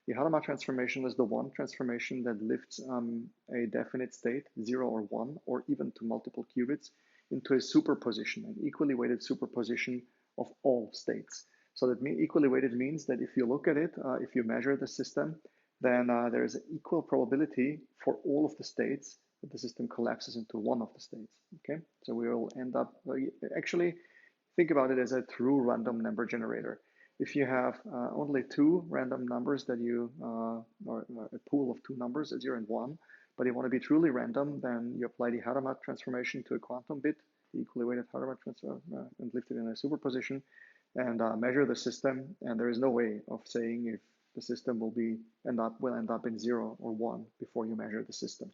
The Hadamard transformation is the one transformation that lifts a definite state, 0 or 1, or even to multiple qubits, into a superposition, an equally weighted superposition of all states. So that equally weighted means that if you look at it, if you measure the system, then there is an equal probability for all of the states that the system collapses into one of the states. Okay, so we will end up, actually, think about it as a true random number generator. If you have only two random numbers that you, or a pool of two numbers, a 0 and 1, but you want to be truly random, then you apply the Hadamard transformation to a quantum bit, the equally weighted Hadamard transform, and lift it in a superposition, and measure the system. And there is no way of saying if the system will end up in 0 or 1 before you measure the system.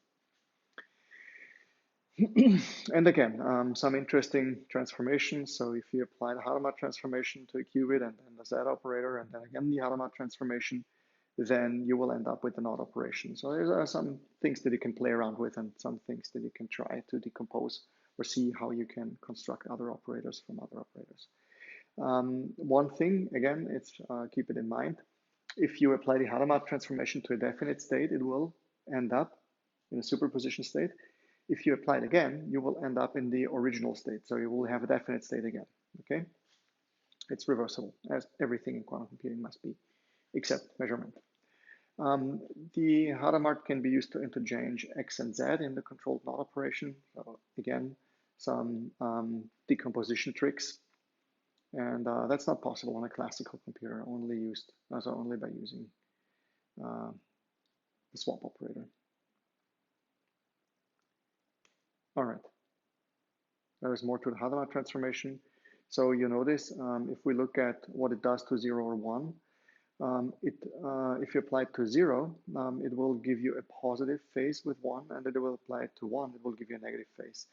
And again, some interesting transformations. So if you apply the Hadamard transformation to a qubit and then the Z operator and then again the Hadamard transformation, then you will end up with an odd operation. So there are some things that you can play around with and some things that you can try to decompose or see how you can construct other operators from other operators. One thing, again, it's keep it in mind. If you apply the Hadamard transformation to a definite state, it will end up in a superposition state. If you apply it again, you will end up in the original state. So you will have a definite state again, okay? It's reversible, as everything in quantum computing must be, except measurement. The Hadamard can be used to interchange X and Z in the controlled NOT operation. So again, some decomposition tricks. And that's not possible on a classical computer, only by using the swap operator. All right, there is more to the Hadamard transformation. So you notice if we look at what it does to 0 or 1, if you apply it to 0, it will give you a positive phase with 1, and if it will apply it to 1, it will give you a negative phase.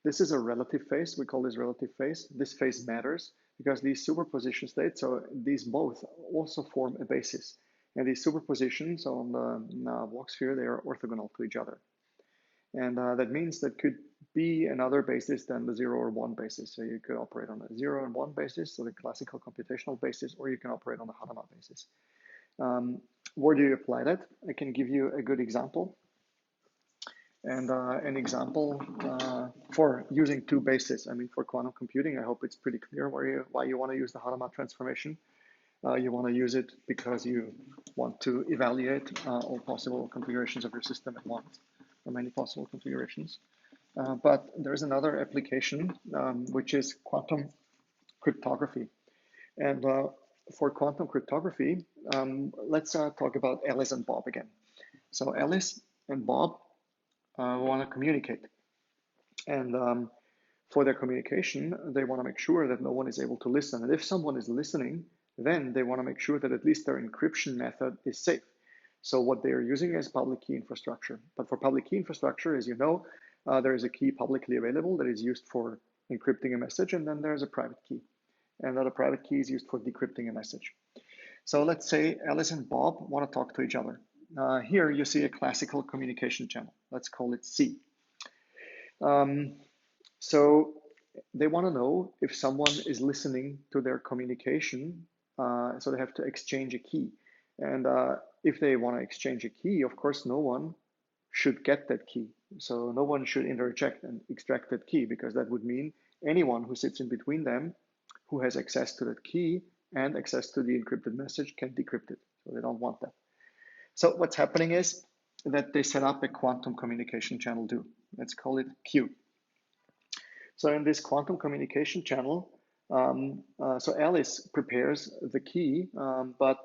This is a relative phase. We call this relative phase. This phase matters because these superposition states, so these both also form a basis. And these superpositions on the Bloch sphere, they are orthogonal to each other. And that means that could be another basis than the 0 or 1 basis. So you could operate on a 0 and 1 basis, so the classical computational basis, or you can operate on the Hadamard basis. Where do you apply that? I can give you a good example. And an example for using two bases. I mean, for quantum computing, I hope it's pretty clear why you want to use the Hadamard transformation. You want to use it because you want to evaluate all possible configurations of your system at once, or many possible configurations. But there's another application, which is quantum cryptography. And for quantum cryptography, let's talk about Alice and Bob again. So Alice and Bob want to communicate. And for their communication, they want to make sure that no one is able to listen. And if someone is listening, then they want to make sure that at least their encryption method is safe. So what they are using is public key infrastructure. But for public key infrastructure, as you know, there is a key publicly available that is used for encrypting a message, and then there's a private key. And that a private key is used for decrypting a message. So let's say Alice and Bob want to talk to each other. Here you see a classical communication channel. Let's call it C. So they want to know if someone is listening to their communication. So they have to exchange a key. And if they want to exchange a key, of course, no one should get that key. So no one should interject and extract that key, because that would mean anyone who sits in between them, who has access to that key and access to the encrypted message, can decrypt it. So they don't want that. So what's happening is that they set up a quantum communication channel too. Let's call it Q. So in this quantum communication channel, so Alice prepares the key, but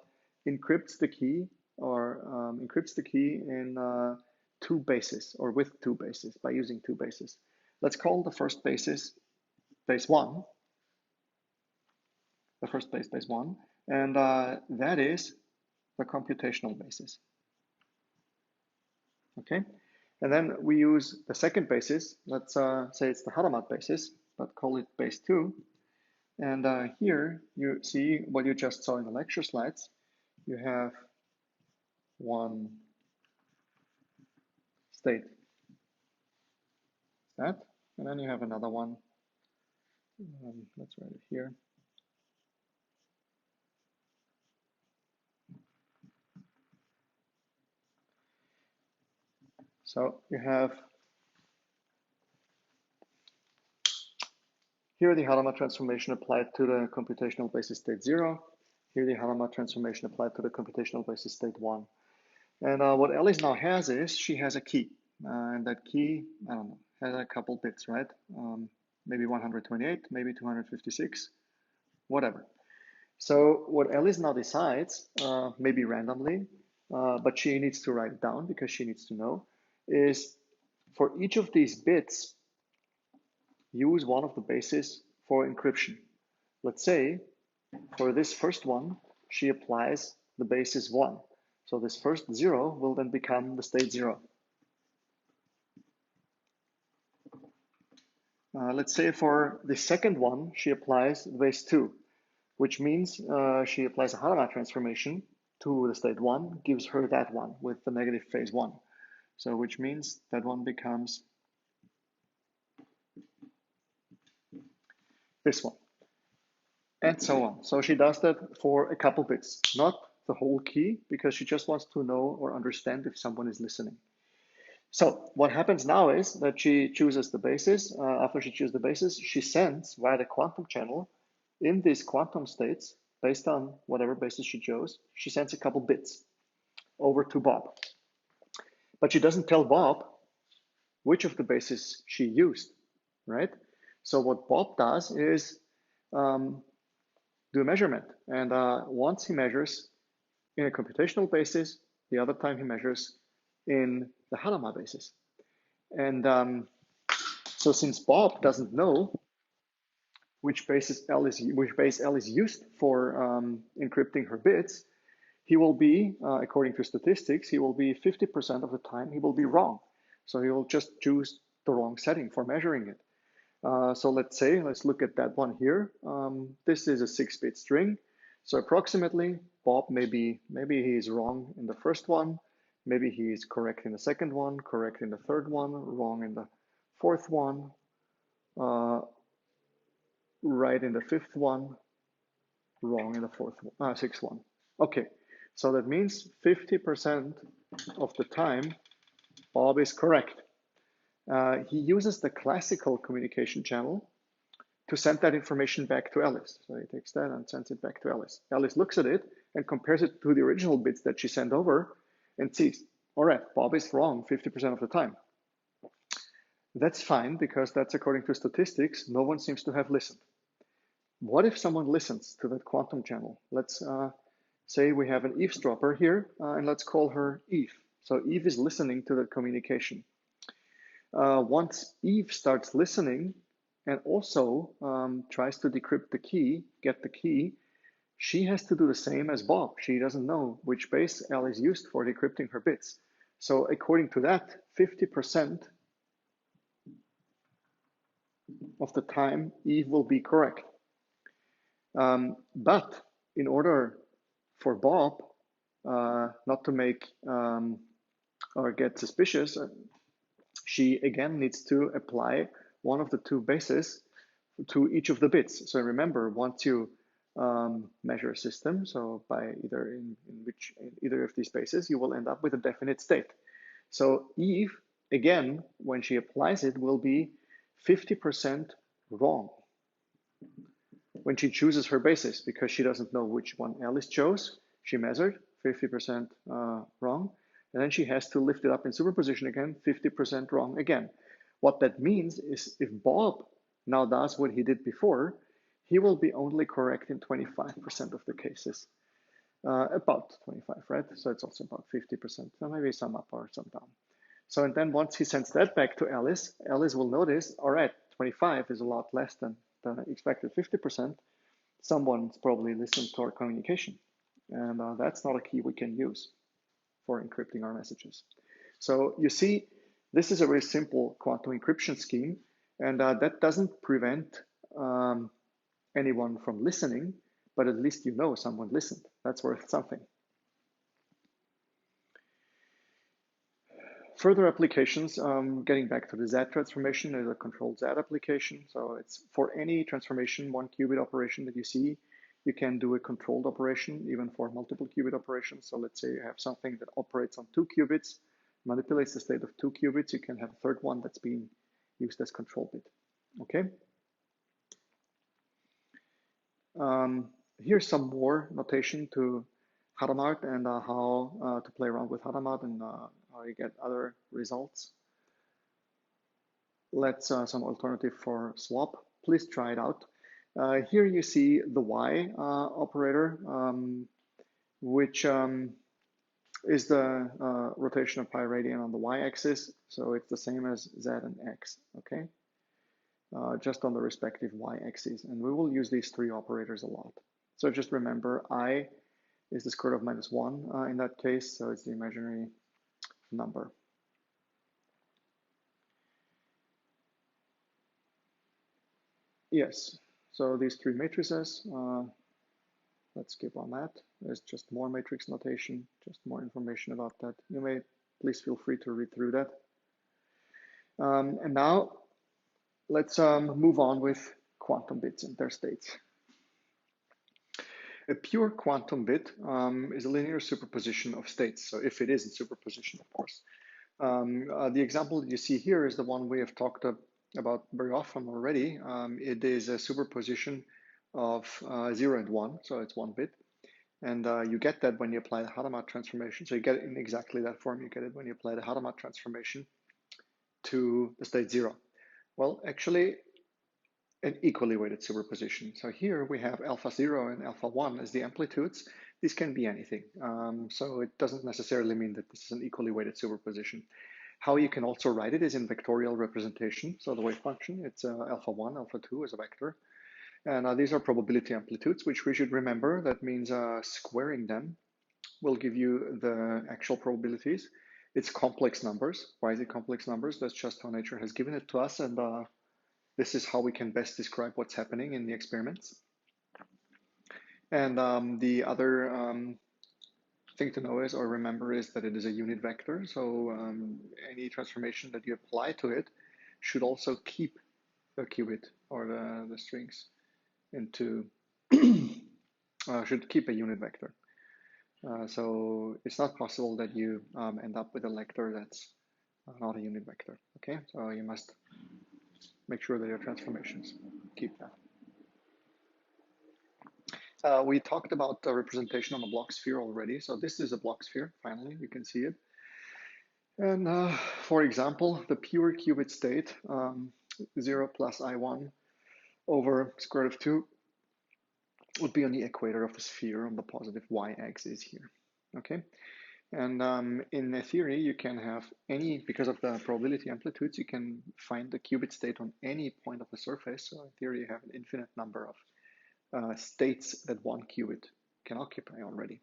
encrypts the key in two bases, or with two bases, by using two bases. Let's call the first basis base 1. The first base 1, and that is the computational basis. Okay, and then we use the second basis. Let's say it's the Hadamard basis, but call it base 2. And here you see what you just saw in the lecture slides. You have one state, that, and then you have another one Let's write it here. So you have here the Hadamard transformation applied to the computational basis state 0. Here the Hadamard transformation applied to the computational basis state 1. And what Alice now has is she has a key. And that key, I don't know, has a couple bits, right? Maybe 128, maybe 256, whatever. So what Alice now decides, maybe randomly, but she needs to write it down because she needs to know, is for each of these bits, use one of the bases for encryption. Let's say for this first one, she applies the basis 1. So this first 0 will then become the state 0. Let's say for the second one, she applies the base 2, which means she applies a Hadamard transformation to the state 1, gives her that one with the negative phase 1. So which means that one becomes this one, and so on. So she does that for a couple bits, not the whole key, because she just wants to know or understand if someone is listening. So what happens now is that she chooses the basis. After she chooses the basis, she sends via the quantum channel in these quantum states, based on whatever basis she chose, she sends a couple bits over to Bob. But she doesn't tell Bob which of the bases she used, right? So what Bob does is do a measurement. And once he measures in a computational basis, the other time he measures in the Hadamard basis. And so since Bob doesn't know which base L is used for encrypting her bits, he will be, according to statistics, he will be 50% of the time he will be wrong. So he will just choose the wrong setting for measuring it. So let's look at that one here. This is a 6-bit string. So approximately, Bob maybe he's wrong in the first one, maybe he's correct in the second one, correct in the third one, wrong in the fourth one, right in the fifth one, wrong in the sixth one. Okay, so that means 50% of the time, Bob is correct. He uses the classical communication channel to send that information back to Alice. So he takes that and sends it back to Alice. Alice looks at it and compares it to the original bits that she sent over and sees, all right, Bob is wrong 50% of the time. That's fine because that's according to statistics. No one seems to have listened. What if someone listens to that quantum channel? Let's say we have an eavesdropper here, and let's call her Eve. So Eve is listening to the communication. Once Eve starts listening and also tries to decrypt the key, get the key, she has to do the same as Bob. She doesn't know which base L is used for decrypting her bits. So according to that, 50% of the time, Eve will be correct. But in order for Bob not to make or get suspicious, she again needs to apply one of the two bases to each of the bits. So remember, once you measure a system, so by either of these bases, you will end up with a definite state. So Eve, again, when she applies it, will be 50% wrong when she chooses her basis because she doesn't know which one Alice chose. She measured 50% wrong, and then she has to lift it up in superposition again, 50% wrong again. What that means is if Bob now does what he did before, he will be only correct in 25% of the cases. About 25, right? So it's also about 50%. So maybe some up or some down. So and then once he sends that back to Alice, Alice will notice, all right, 25 is a lot less than the expected 50%. Someone's probably listened to our communication. And that's not a key we can use for encrypting our messages. So you see, this is a very simple quantum encryption scheme, and that doesn't prevent anyone from listening, but at least you know someone listened. That's worth something. Further applications, getting back to the Z transformation, is a controlled Z application. So it's for any transformation, one qubit operation that you see, you can do a controlled operation, even for multiple qubit operations. So let's say you have something that operates on 2 qubits, manipulates the state of 2 qubits, you can have a third one that's being used as control bit. Okay. Here's some more notation to Hadamard and how to play around with Hadamard and how you get other results. Let's some alternative for swap. Please try it out. Here you see the Y operator, which is the rotation of pi radian on the y-axis. So it's the same as z and x, okay? Just on the respective y-axis. And we will use these three operators a lot. So just remember, I is the square root of -1 in that case, so it's the imaginary number. Yes, so these three matrices, let's skip on that. There's just more matrix notation, just more information about that. You may please feel free to read through that. And now let's move on with quantum bits and their states. A pure quantum bit is a linear superposition of states. So if it is in superposition, of course. The example that you see here is the one we have talked about very often already. It is a superposition of 0 and 1, so it's 1 bit. And you get that when you apply the Hadamard transformation. So you get it in exactly that form. You get it when you apply the Hadamard transformation to the state 0. Well, actually, an equally weighted superposition. So here we have alpha 0 and alpha 1 as the amplitudes. These can be anything. So it doesn't necessarily mean that this is an equally weighted superposition. How you can also write it is in vectorial representation. So the wave function, it's alpha 1, alpha 2 as a vector. And these are probability amplitudes, which we should remember. That means squaring them will give you the actual probabilities. It's complex numbers. Why is it complex numbers? That's just how nature has given it to us. And this is how we can best describe what's happening in the experiments. And the other thing to know is, or remember, is that it is a unit vector. So any transformation that you apply to it should also keep the qubit or the strings into, should keep a unit vector. So it's not possible that you end up with a vector that's not a unit vector, okay? So you must make sure that your transformations keep that. We talked about the representation on a block sphere already. So this is a block sphere, finally, you can see it. And for example, the pure qubit state, 0 plus I1 over square root of 2 would be on the equator of the sphere on the positive y-axis here, okay? And in the theory, you can have any, because of the probability amplitudes, you can find the qubit state on any point of the surface. So in theory, you have an infinite number of states that one qubit can occupy already.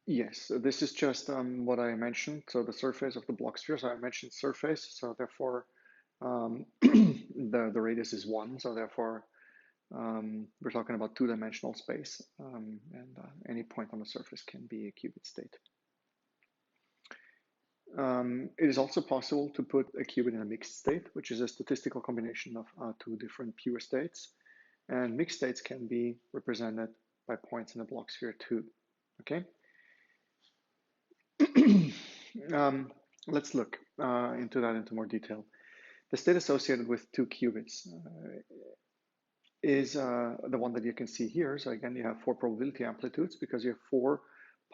Yes, so this is just what I mentioned. So the surface of the block sphere. So I mentioned surface. So therefore, the radius is 1. So therefore, we're talking about two-dimensional space, and any point on the surface can be a qubit state. It is also possible to put a qubit in a mixed state, which is a statistical combination of two different pure states. And mixed states can be represented by points in the block sphere too. Okay. Let's look into that into more detail. The state associated with two qubits is the one that you can see here. So again, you have 4 probability amplitudes because you have 4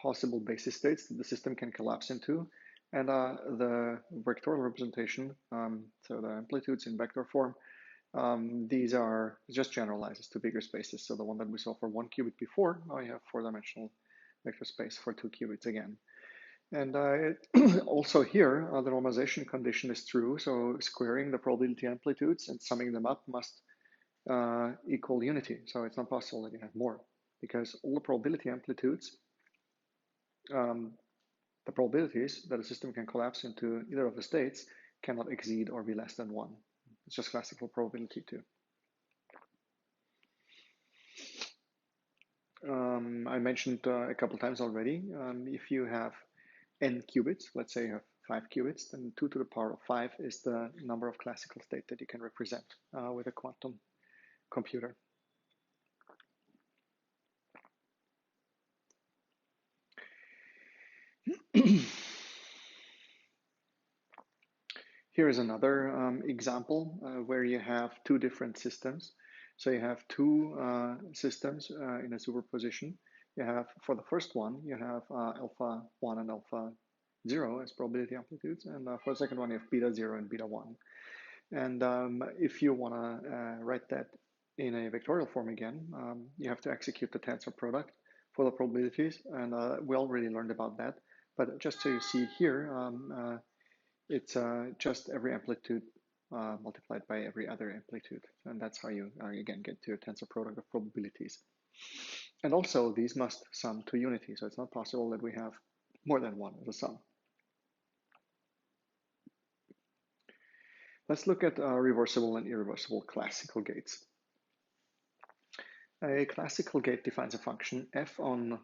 possible basis states that the system can collapse into. And the vectorial representation, so the amplitudes in vector form, these are just generalizes to bigger spaces. So the one that we saw for 1 qubit before, now you have 4-dimensional vector space for 2 qubits again. And also here, the normalization condition is true. So squaring the probability amplitudes and summing them up must equal unity. So it's not possible that you have more, because all the probability amplitudes, the probabilities that a system can collapse into either of the states cannot exceed or be less than 1. It's just classical probability too. I mentioned a couple times already, if you have n qubits, let's say you have 5 qubits, then 2 to the power of 5 is the number of classical state that you can represent with a quantum computer. Here is another example where you have two different systems. So you have two systems in a superposition. You have, for the first one, you have alpha 1 and alpha 0 as probability amplitudes. And for the second one, you have beta 0 and beta 1. And if you want to write that in a vectorial form again, you have to execute the tensor product for the probabilities. And we already learned about that. But just so you see here, it's just every amplitude multiplied by every other amplitude. And that's how you, again, get to your tensor product of probabilities. And also, these must sum to unity. So it's not possible that we have more than one as a sum. Let's look at reversible and irreversible classical gates. A classical gate defines a function f on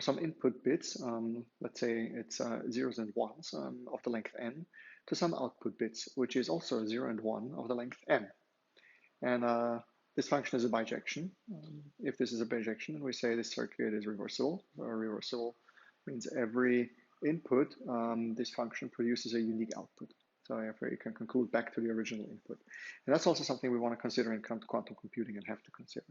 some input bits, let's say it's zeros and ones of the length n, to some output bits, which is also 0 and 1 of the length m. And this function is a bijection. If this is a bijection, we say this circuit is reversible. Or reversible means every input, this function produces a unique output. So therefore, you can conclude back to the original input. And that's also something we want to consider in quantum computing and have to consider.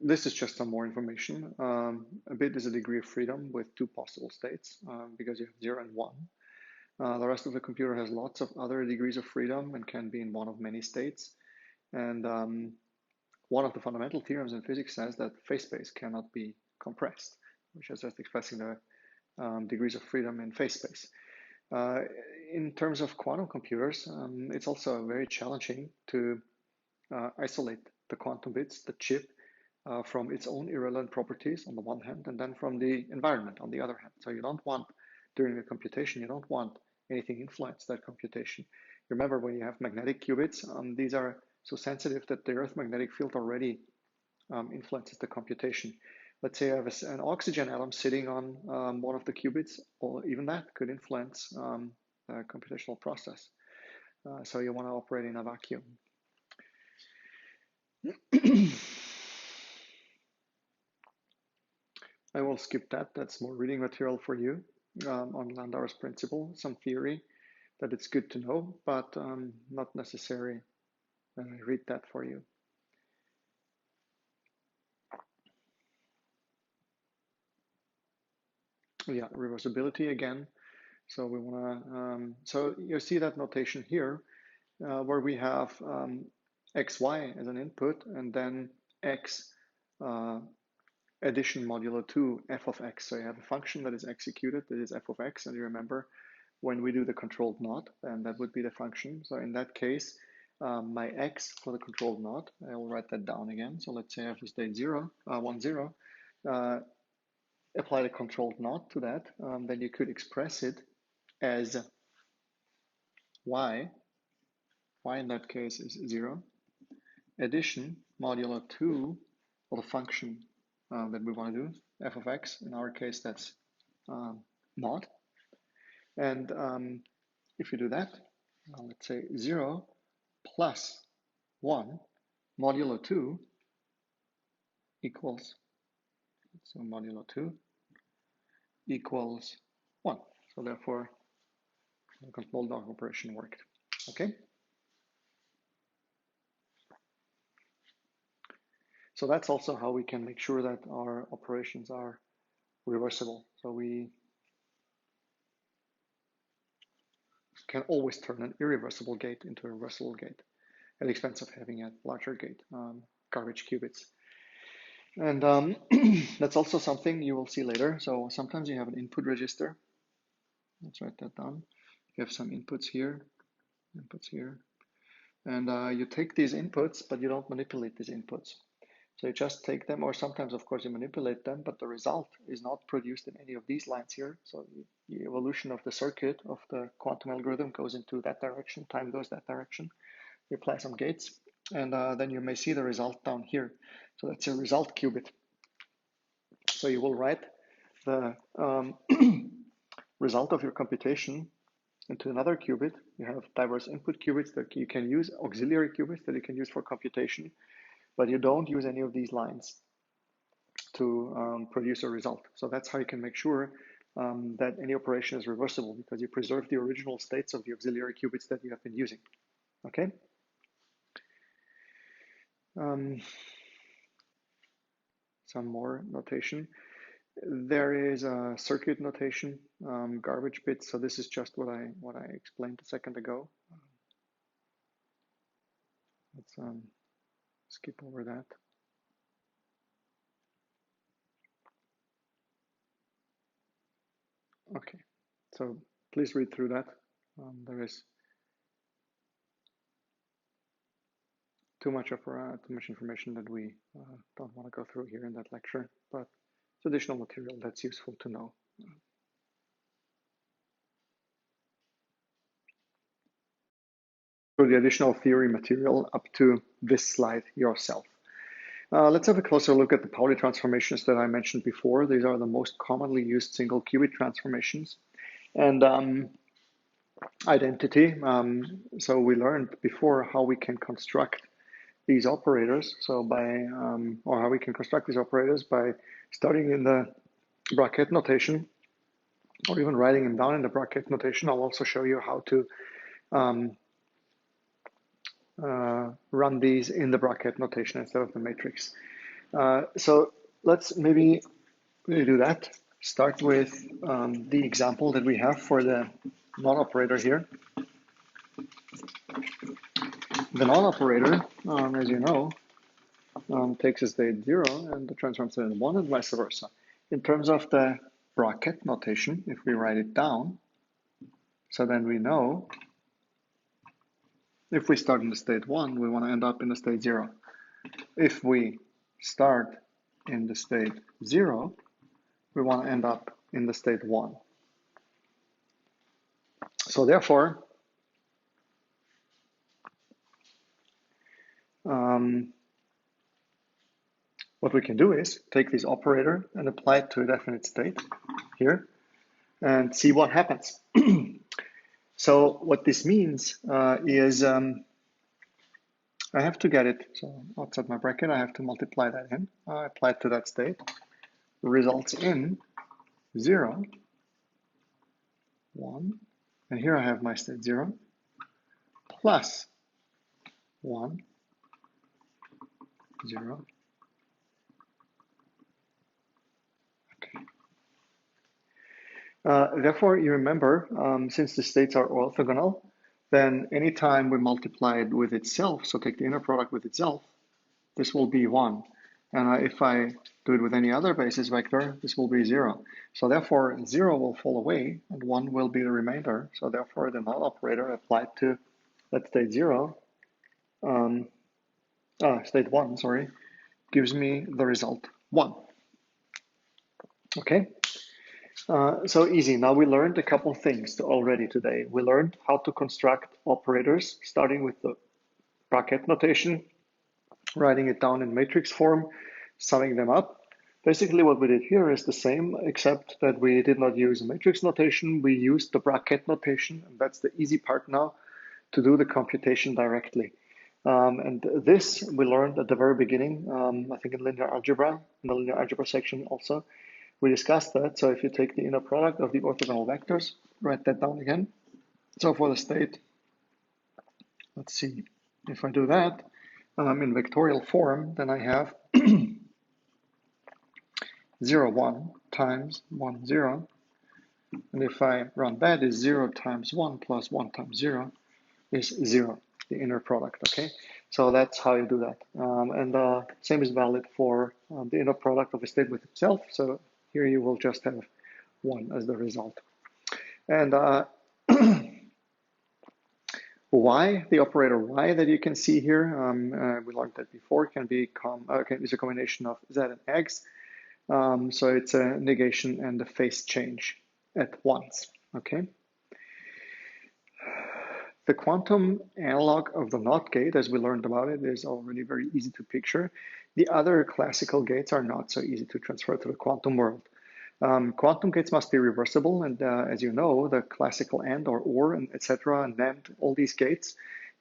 This is just some more information. A bit is a degree of freedom with two possible states because you have 0 and 1. The rest of the computer has lots of other degrees of freedom and can be in one of many states. And one of the fundamental theorems in physics says that phase space cannot be compressed, which is just expressing the degrees of freedom in phase space. In terms of quantum computers, it's also very challenging to isolate the quantum bits, the chip, from its own irrelevant properties on the one hand, and then from the environment on the other hand. So you don't want, during the computation, you don't want anything influence that computation. Remember, when you have magnetic qubits, these are so sensitive that the Earth magnetic field already influences the computation. Let's say I have an oxygen atom sitting on one of the qubits, or even that could influence the computational process. So you want to operate in a vacuum. I will skip that. That's more reading material for you on Landauer's principle, some theory that it's good to know, but not necessary. I read that for you. Yeah, reversibility again. So we want to, so you see that notation here where we have xy as an input and then x addition modulo 2 f of x. So you have a function that is executed that is f of x, and you remember when we do the controlled NOT, and that would be the function. So in that case, my x for the controlled NOT, I will write that down again. So let's say I have the state 0, 1, 0. Apply the controlled NOT to that, then you could express it as y. Y in that case is 0. Addition modulo 2, or the function that we want to do, f of x. In our case, that's NOT. And if you do that, let's say 0 plus 1 modulo 2 equals, so modulo 2 equals 1. So therefore, the controlled NOT operation worked. Okay? So that's also how we can make sure that our operations are reversible. So we can always turn an irreversible gate into a reversible gate at the expense of having a larger gate, garbage qubits. And that's also something you will see later. So sometimes you have an input register. Let's write that down. You have some inputs here, and you take these inputs, but you don't manipulate these inputs. So you just take them, or sometimes, of course, you manipulate them, but the result is not produced in any of these lines here. So the evolution of the circuit of the quantum algorithm goes into that direction, time goes that direction. You apply some gates, and then you may see the result down here. So that's a result qubit. So you will write the result of your computation into another qubit. You have diverse input qubits that you can use, auxiliary qubits that you can use for computation, but you don't use any of these lines to produce a result. So that's how you can make sure that any operation is reversible, because you preserve the original states of the auxiliary qubits that you have been using. Okay. Some more notation. There is a circuit notation, garbage bits. So this is just what I explained a second ago. Let's skip over that. Okay, so please read through that. There is too much information that we don't want to go through here in that lecture, but it's additional material that's useful to know. So the additional theory material up to this slide yourself. Let's have a closer look at the Pauli transformations that I mentioned before. These are the most commonly used single qubit transformations. And identity. So we learned before how we can construct these operators. So or how we can construct these operators by starting in the bracket notation, or even writing them down in the bracket notation. I'll also show you how to run these in the bracket notation instead of the matrix. So let's maybe do that. Start with the example that we have for the non-operator here. The non-operator, as you know, takes a state 0 and transforms it into 1 and vice versa. In terms of the bracket notation, if we write it down, so then we know if we start in the state 1, we want to end up in the state 0. If we start in the state 0, we want to end up in the state 1. So therefore, what we can do is take this operator and apply it to a definite state here and see what happens. So what this means is I have to get it, so outside my bracket, I have to multiply that in. I apply it to that state, results in 0, 1, and here I have my state 0, plus 1, 0. Therefore, you remember, since the states are orthogonal, then anytime we multiply it with itself, so take the inner product with itself, this will be 1. And if I do it with any other basis vector, this will be 0. So therefore, 0 will fall away, and 1 will be the remainder. So therefore, the null operator applied to that state 0, state 1, sorry, gives me the result 1. Okay? So easy. Now we learned a couple things already today. We learned how to construct operators, starting with the bracket notation, writing it down in matrix form, summing them up. Basically what we did here is the same, except that we did not use a matrix notation. We used the bracket notation, and that's the easy part now, to do the computation directly. And this we learned at the very beginning, I think in linear algebra, in the linear algebra section also. We discussed that. So if you take the inner product of the orthogonal vectors, write that down again. So for the state, let's see, if I do that in vectorial form, then I have 0, 1 times 1, 0. And if I run that, is 0 times 1 plus 1 times 0 is 0, the inner product, okay? So that's how you do that. And same is valid for the inner product of a state with itself. So here you will just have 1 as the result. And Y, the operator Y that you can see here, we learned that before, is a combination of Z and X. So it's a negation and a phase change at once, okay? The quantum analog of the NOT gate, as we learned about it, is already very easy to picture. The other classical gates are not so easy to transfer to the quantum world. Quantum gates must be reversible, and as you know, the classical AND or, and etc., and NAND, all these gates,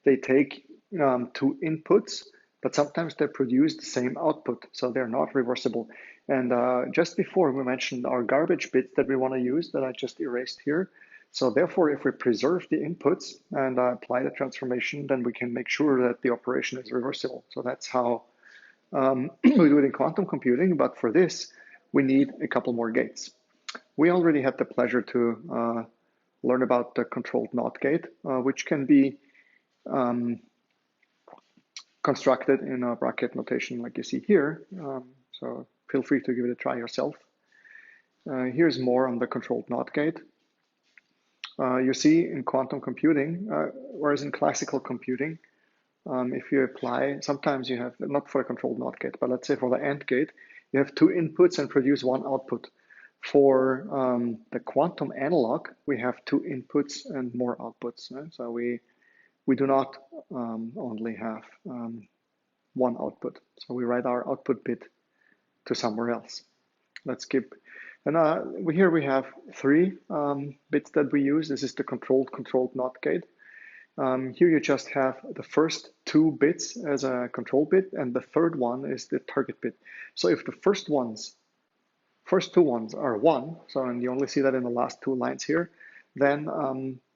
they take two inputs, but sometimes they produce the same output, so they're not reversible. And just before we mentioned our garbage bits that we want to use that I just erased here. So therefore, if we preserve the inputs and apply the transformation, then we can make sure that the operation is reversible. So that's how we do it in quantum computing, but for this, we need a couple more gates. We already had the pleasure to learn about the controlled NOT gate, which can be constructed in a bracket notation like you see here. So feel free to give it a try yourself. Here's more on the controlled NOT gate. You see in quantum computing, whereas in classical computing, if you apply, sometimes you have, not for a controlled NOT gate, but let's say for the AND gate, you have two inputs and produce one output. For the quantum analog, we have two inputs and more outputs. So we do not only have one output. So we write our output bit to somewhere else. Let's skip. And here we have three bits that we use. This is the controlled NOT gate. Here you just have the first two bits as a control bit, and the third one is the target bit. So if the first two ones are 1, so and you only see that in the last two lines here, then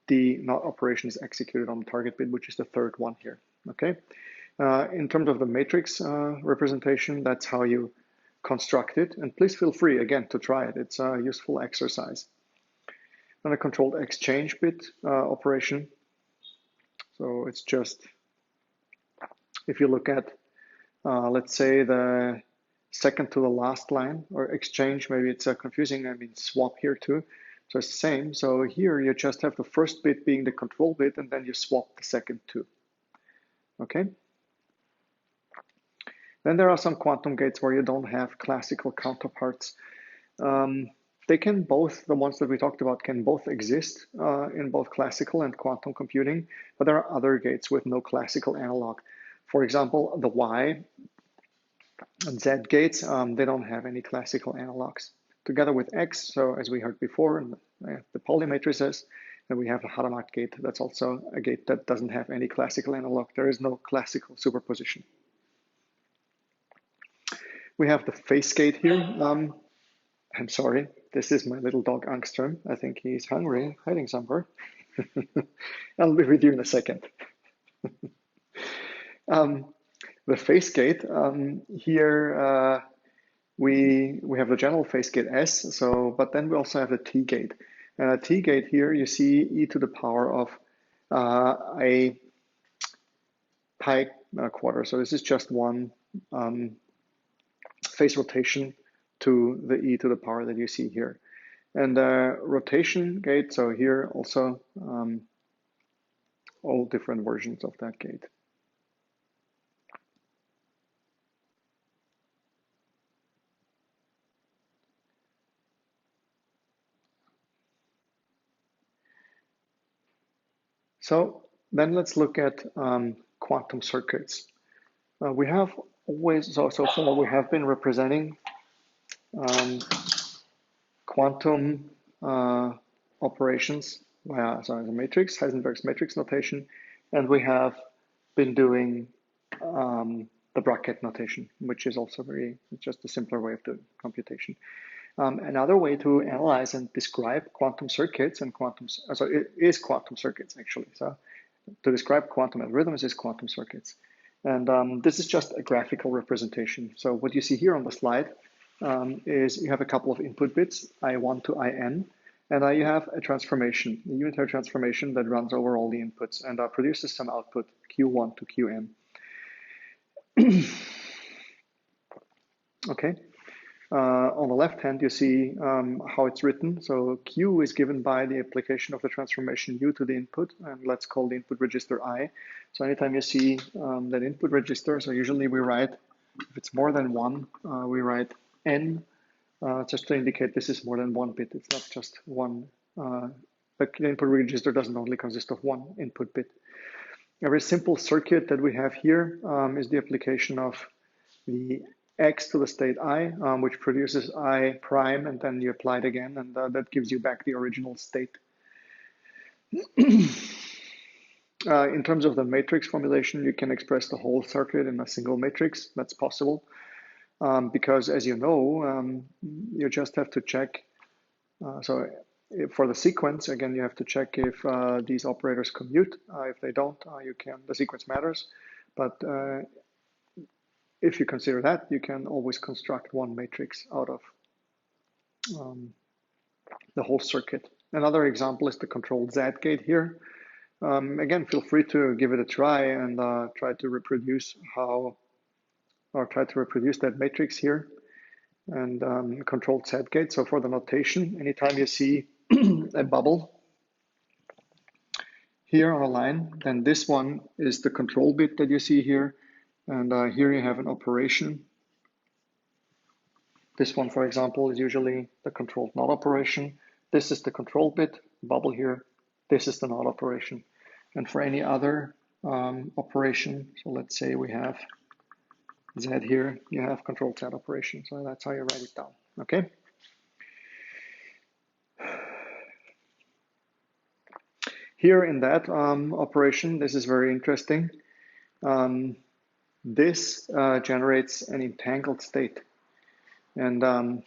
the NOT operation is executed on the target bit, which is the third one here. Okay. In terms of the matrix representation, that's how you construct it. And please feel free again to try it. It's a useful exercise. And a controlled exchange bit operation. So it's just, if you look at, let's say the second to the last line, or exchange, maybe it's confusing, I mean swap here too. So it's the same. So here you just have the first bit being the control bit, and then you swap the second two. Okay. Then there are some quantum gates where you don't have classical counterparts. They can both, the ones that we talked about, can both exist in both classical and quantum computing, but there are other gates with no classical analog. For example, the Y and Z gates, they don't have any classical analogs. Together with X, so as we heard before, the Pauli matrices, and we have the Hadamard gate. That's also a gate that doesn't have any classical analog. There is no classical superposition. We have the phase gate here. I'm sorry, this is my little dog Angstrom. I think he's hungry, hiding somewhere. I'll be with you in a second. The phase gate, here we have the general phase gate S, so, but then we also have the T gate. And a T gate here, you see e to the power of a pi quarter. So this is just one phase rotation to the e to the power that you see here. And rotation gate, so here also all different versions of that gate. So then let's look at quantum circuits. We have always, so far we have been representing quantum operations via the matrix, Heisenberg's matrix notation, and we have been doing the bracket notation, which is also just a simpler way of doing computation. Another way to analyze and describe quantum circuits and so it is quantum circuits actually. So to describe quantum algorithms is quantum circuits. And this is just a graphical representation. So what you see here on the slide is you have a couple of input bits, I1 to IN, and you have a transformation, a unitary transformation that runs over all the inputs and produces some output, Q1 to QN. Okay. On the left hand, you see how it's written. So Q is given by the application of the transformation U to the input, and let's call the input register I. So anytime you see that input register, so usually we write, if it's more than one, we write N, just to indicate this is more than one bit. It's not just one. The input register doesn't only consist of one input bit. A very simple circuit that we have here is the application of the x to the state I, which produces I prime, and then you apply it again, and that gives you back the original state. In terms of the matrix formulation, you can express the whole circuit in a single matrix. That's possible because, as you know, you just have to check. So for the sequence, again, you have to check if these operators commute. If they don't, the sequence matters. But if you consider that, you can always construct one matrix out of the whole circuit. Another example is the controlled Z gate here. Again, feel free to give it a try and try to reproduce that matrix here and controlled Z gate. So for the notation, anytime you see a bubble here on a line, then this one is the control bit that you see here. And here you have an operation. This one, for example, is usually the controlled NOT operation. This is the control bit, bubble here. This is the NOT operation. And for any other operation, so let's say we have Z here, you have controlled Z operation. So that's how you write it down, okay? Here in that operation, this is very interesting. This generates an entangled state. And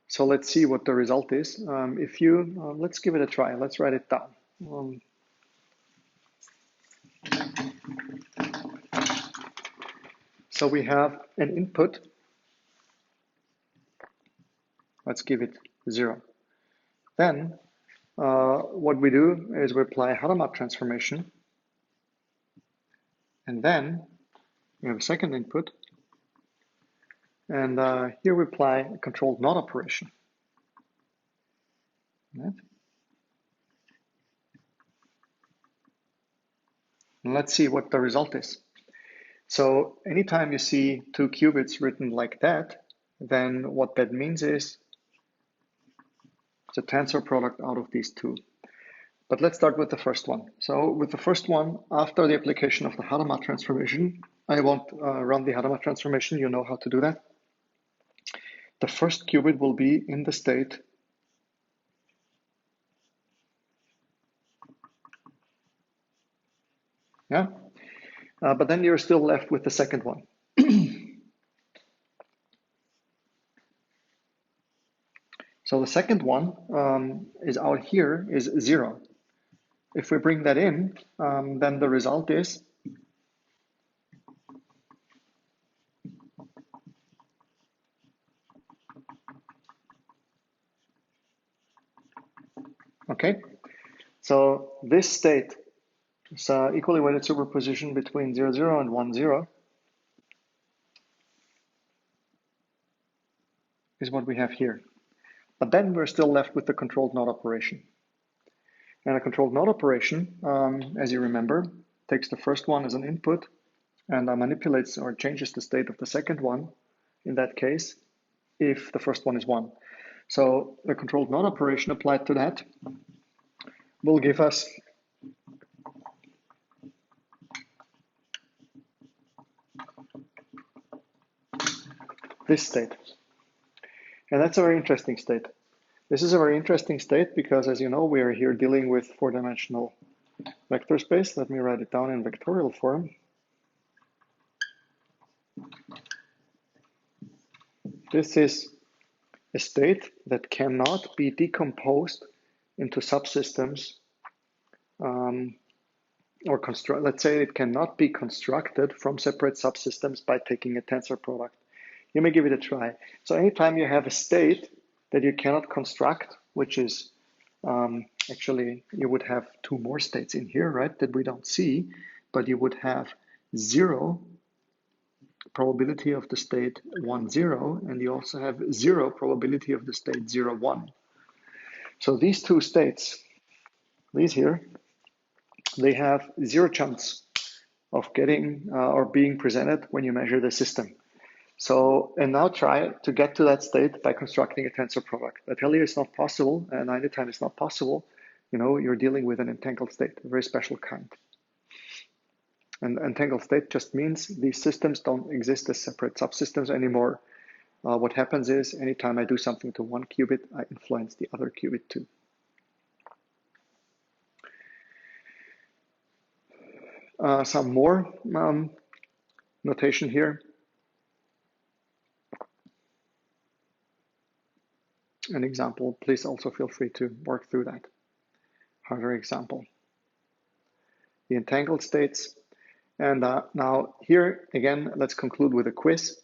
so let's see what the result is. If you, let's give it a try. Let's write it down. So we have an input. Let's give it 0. Then what we do is we apply Hadamard transformation. And then we have a second input. And here we apply a controlled NOT operation. Right. And let's see what the result is. So anytime you see 2 qubits written like that, then what that means is it's a tensor product out of these two. But let's start with the first one. So with the first one, after the application of the Hadamard transformation, I won't run the Hadamard transformation. You know how to do that. The first qubit will be in the state but then you're still left with the second one. So the second one is out here is 0. If we bring that in, then the result is okay. So this state is equally weighted superposition between 0, 0 and 1, 0 is what we have here. But then we're still left with the controlled NOT operation. And a controlled NOT operation, as you remember, takes the first one as an input and manipulates or changes the state of the second one, in that case, if the first one is 1. So the controlled NOT operation applied to that will give us this state. And that's a very interesting state. This is a very interesting state because, as you know, we are here dealing with 4-dimensional vector space. Let me write it down in vectorial form. This is a state that cannot be decomposed into subsystems or let's say it cannot be constructed from separate subsystems by taking a tensor product. You may give it a try. So anytime you have a state that you cannot construct, which is actually you would have 2 more states in here, right, that we don't see, but you would have 0 probability of the state 1, 0, and you also have 0 probability of the state 0, 1. So these two states, these here, they have 0 chance of getting or being presented when you measure the system. So, and now try to get to that state by constructing a tensor product. I tell you it's not possible, and anytime it's not possible, you know, you're dealing with an entangled state, a very special kind. And entangled state just means these systems don't exist as separate subsystems anymore. What happens is anytime I do something to one qubit, I influence the other qubit too. Some more notation here. An example, please also feel free to work through that. Harder example. The entangled states. And now here again, let's conclude with a quiz.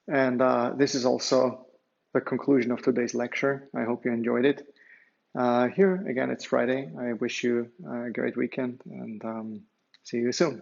And this is also the conclusion of today's lecture. I hope you enjoyed it. Here again, it's Friday. I wish you a great weekend and see you soon.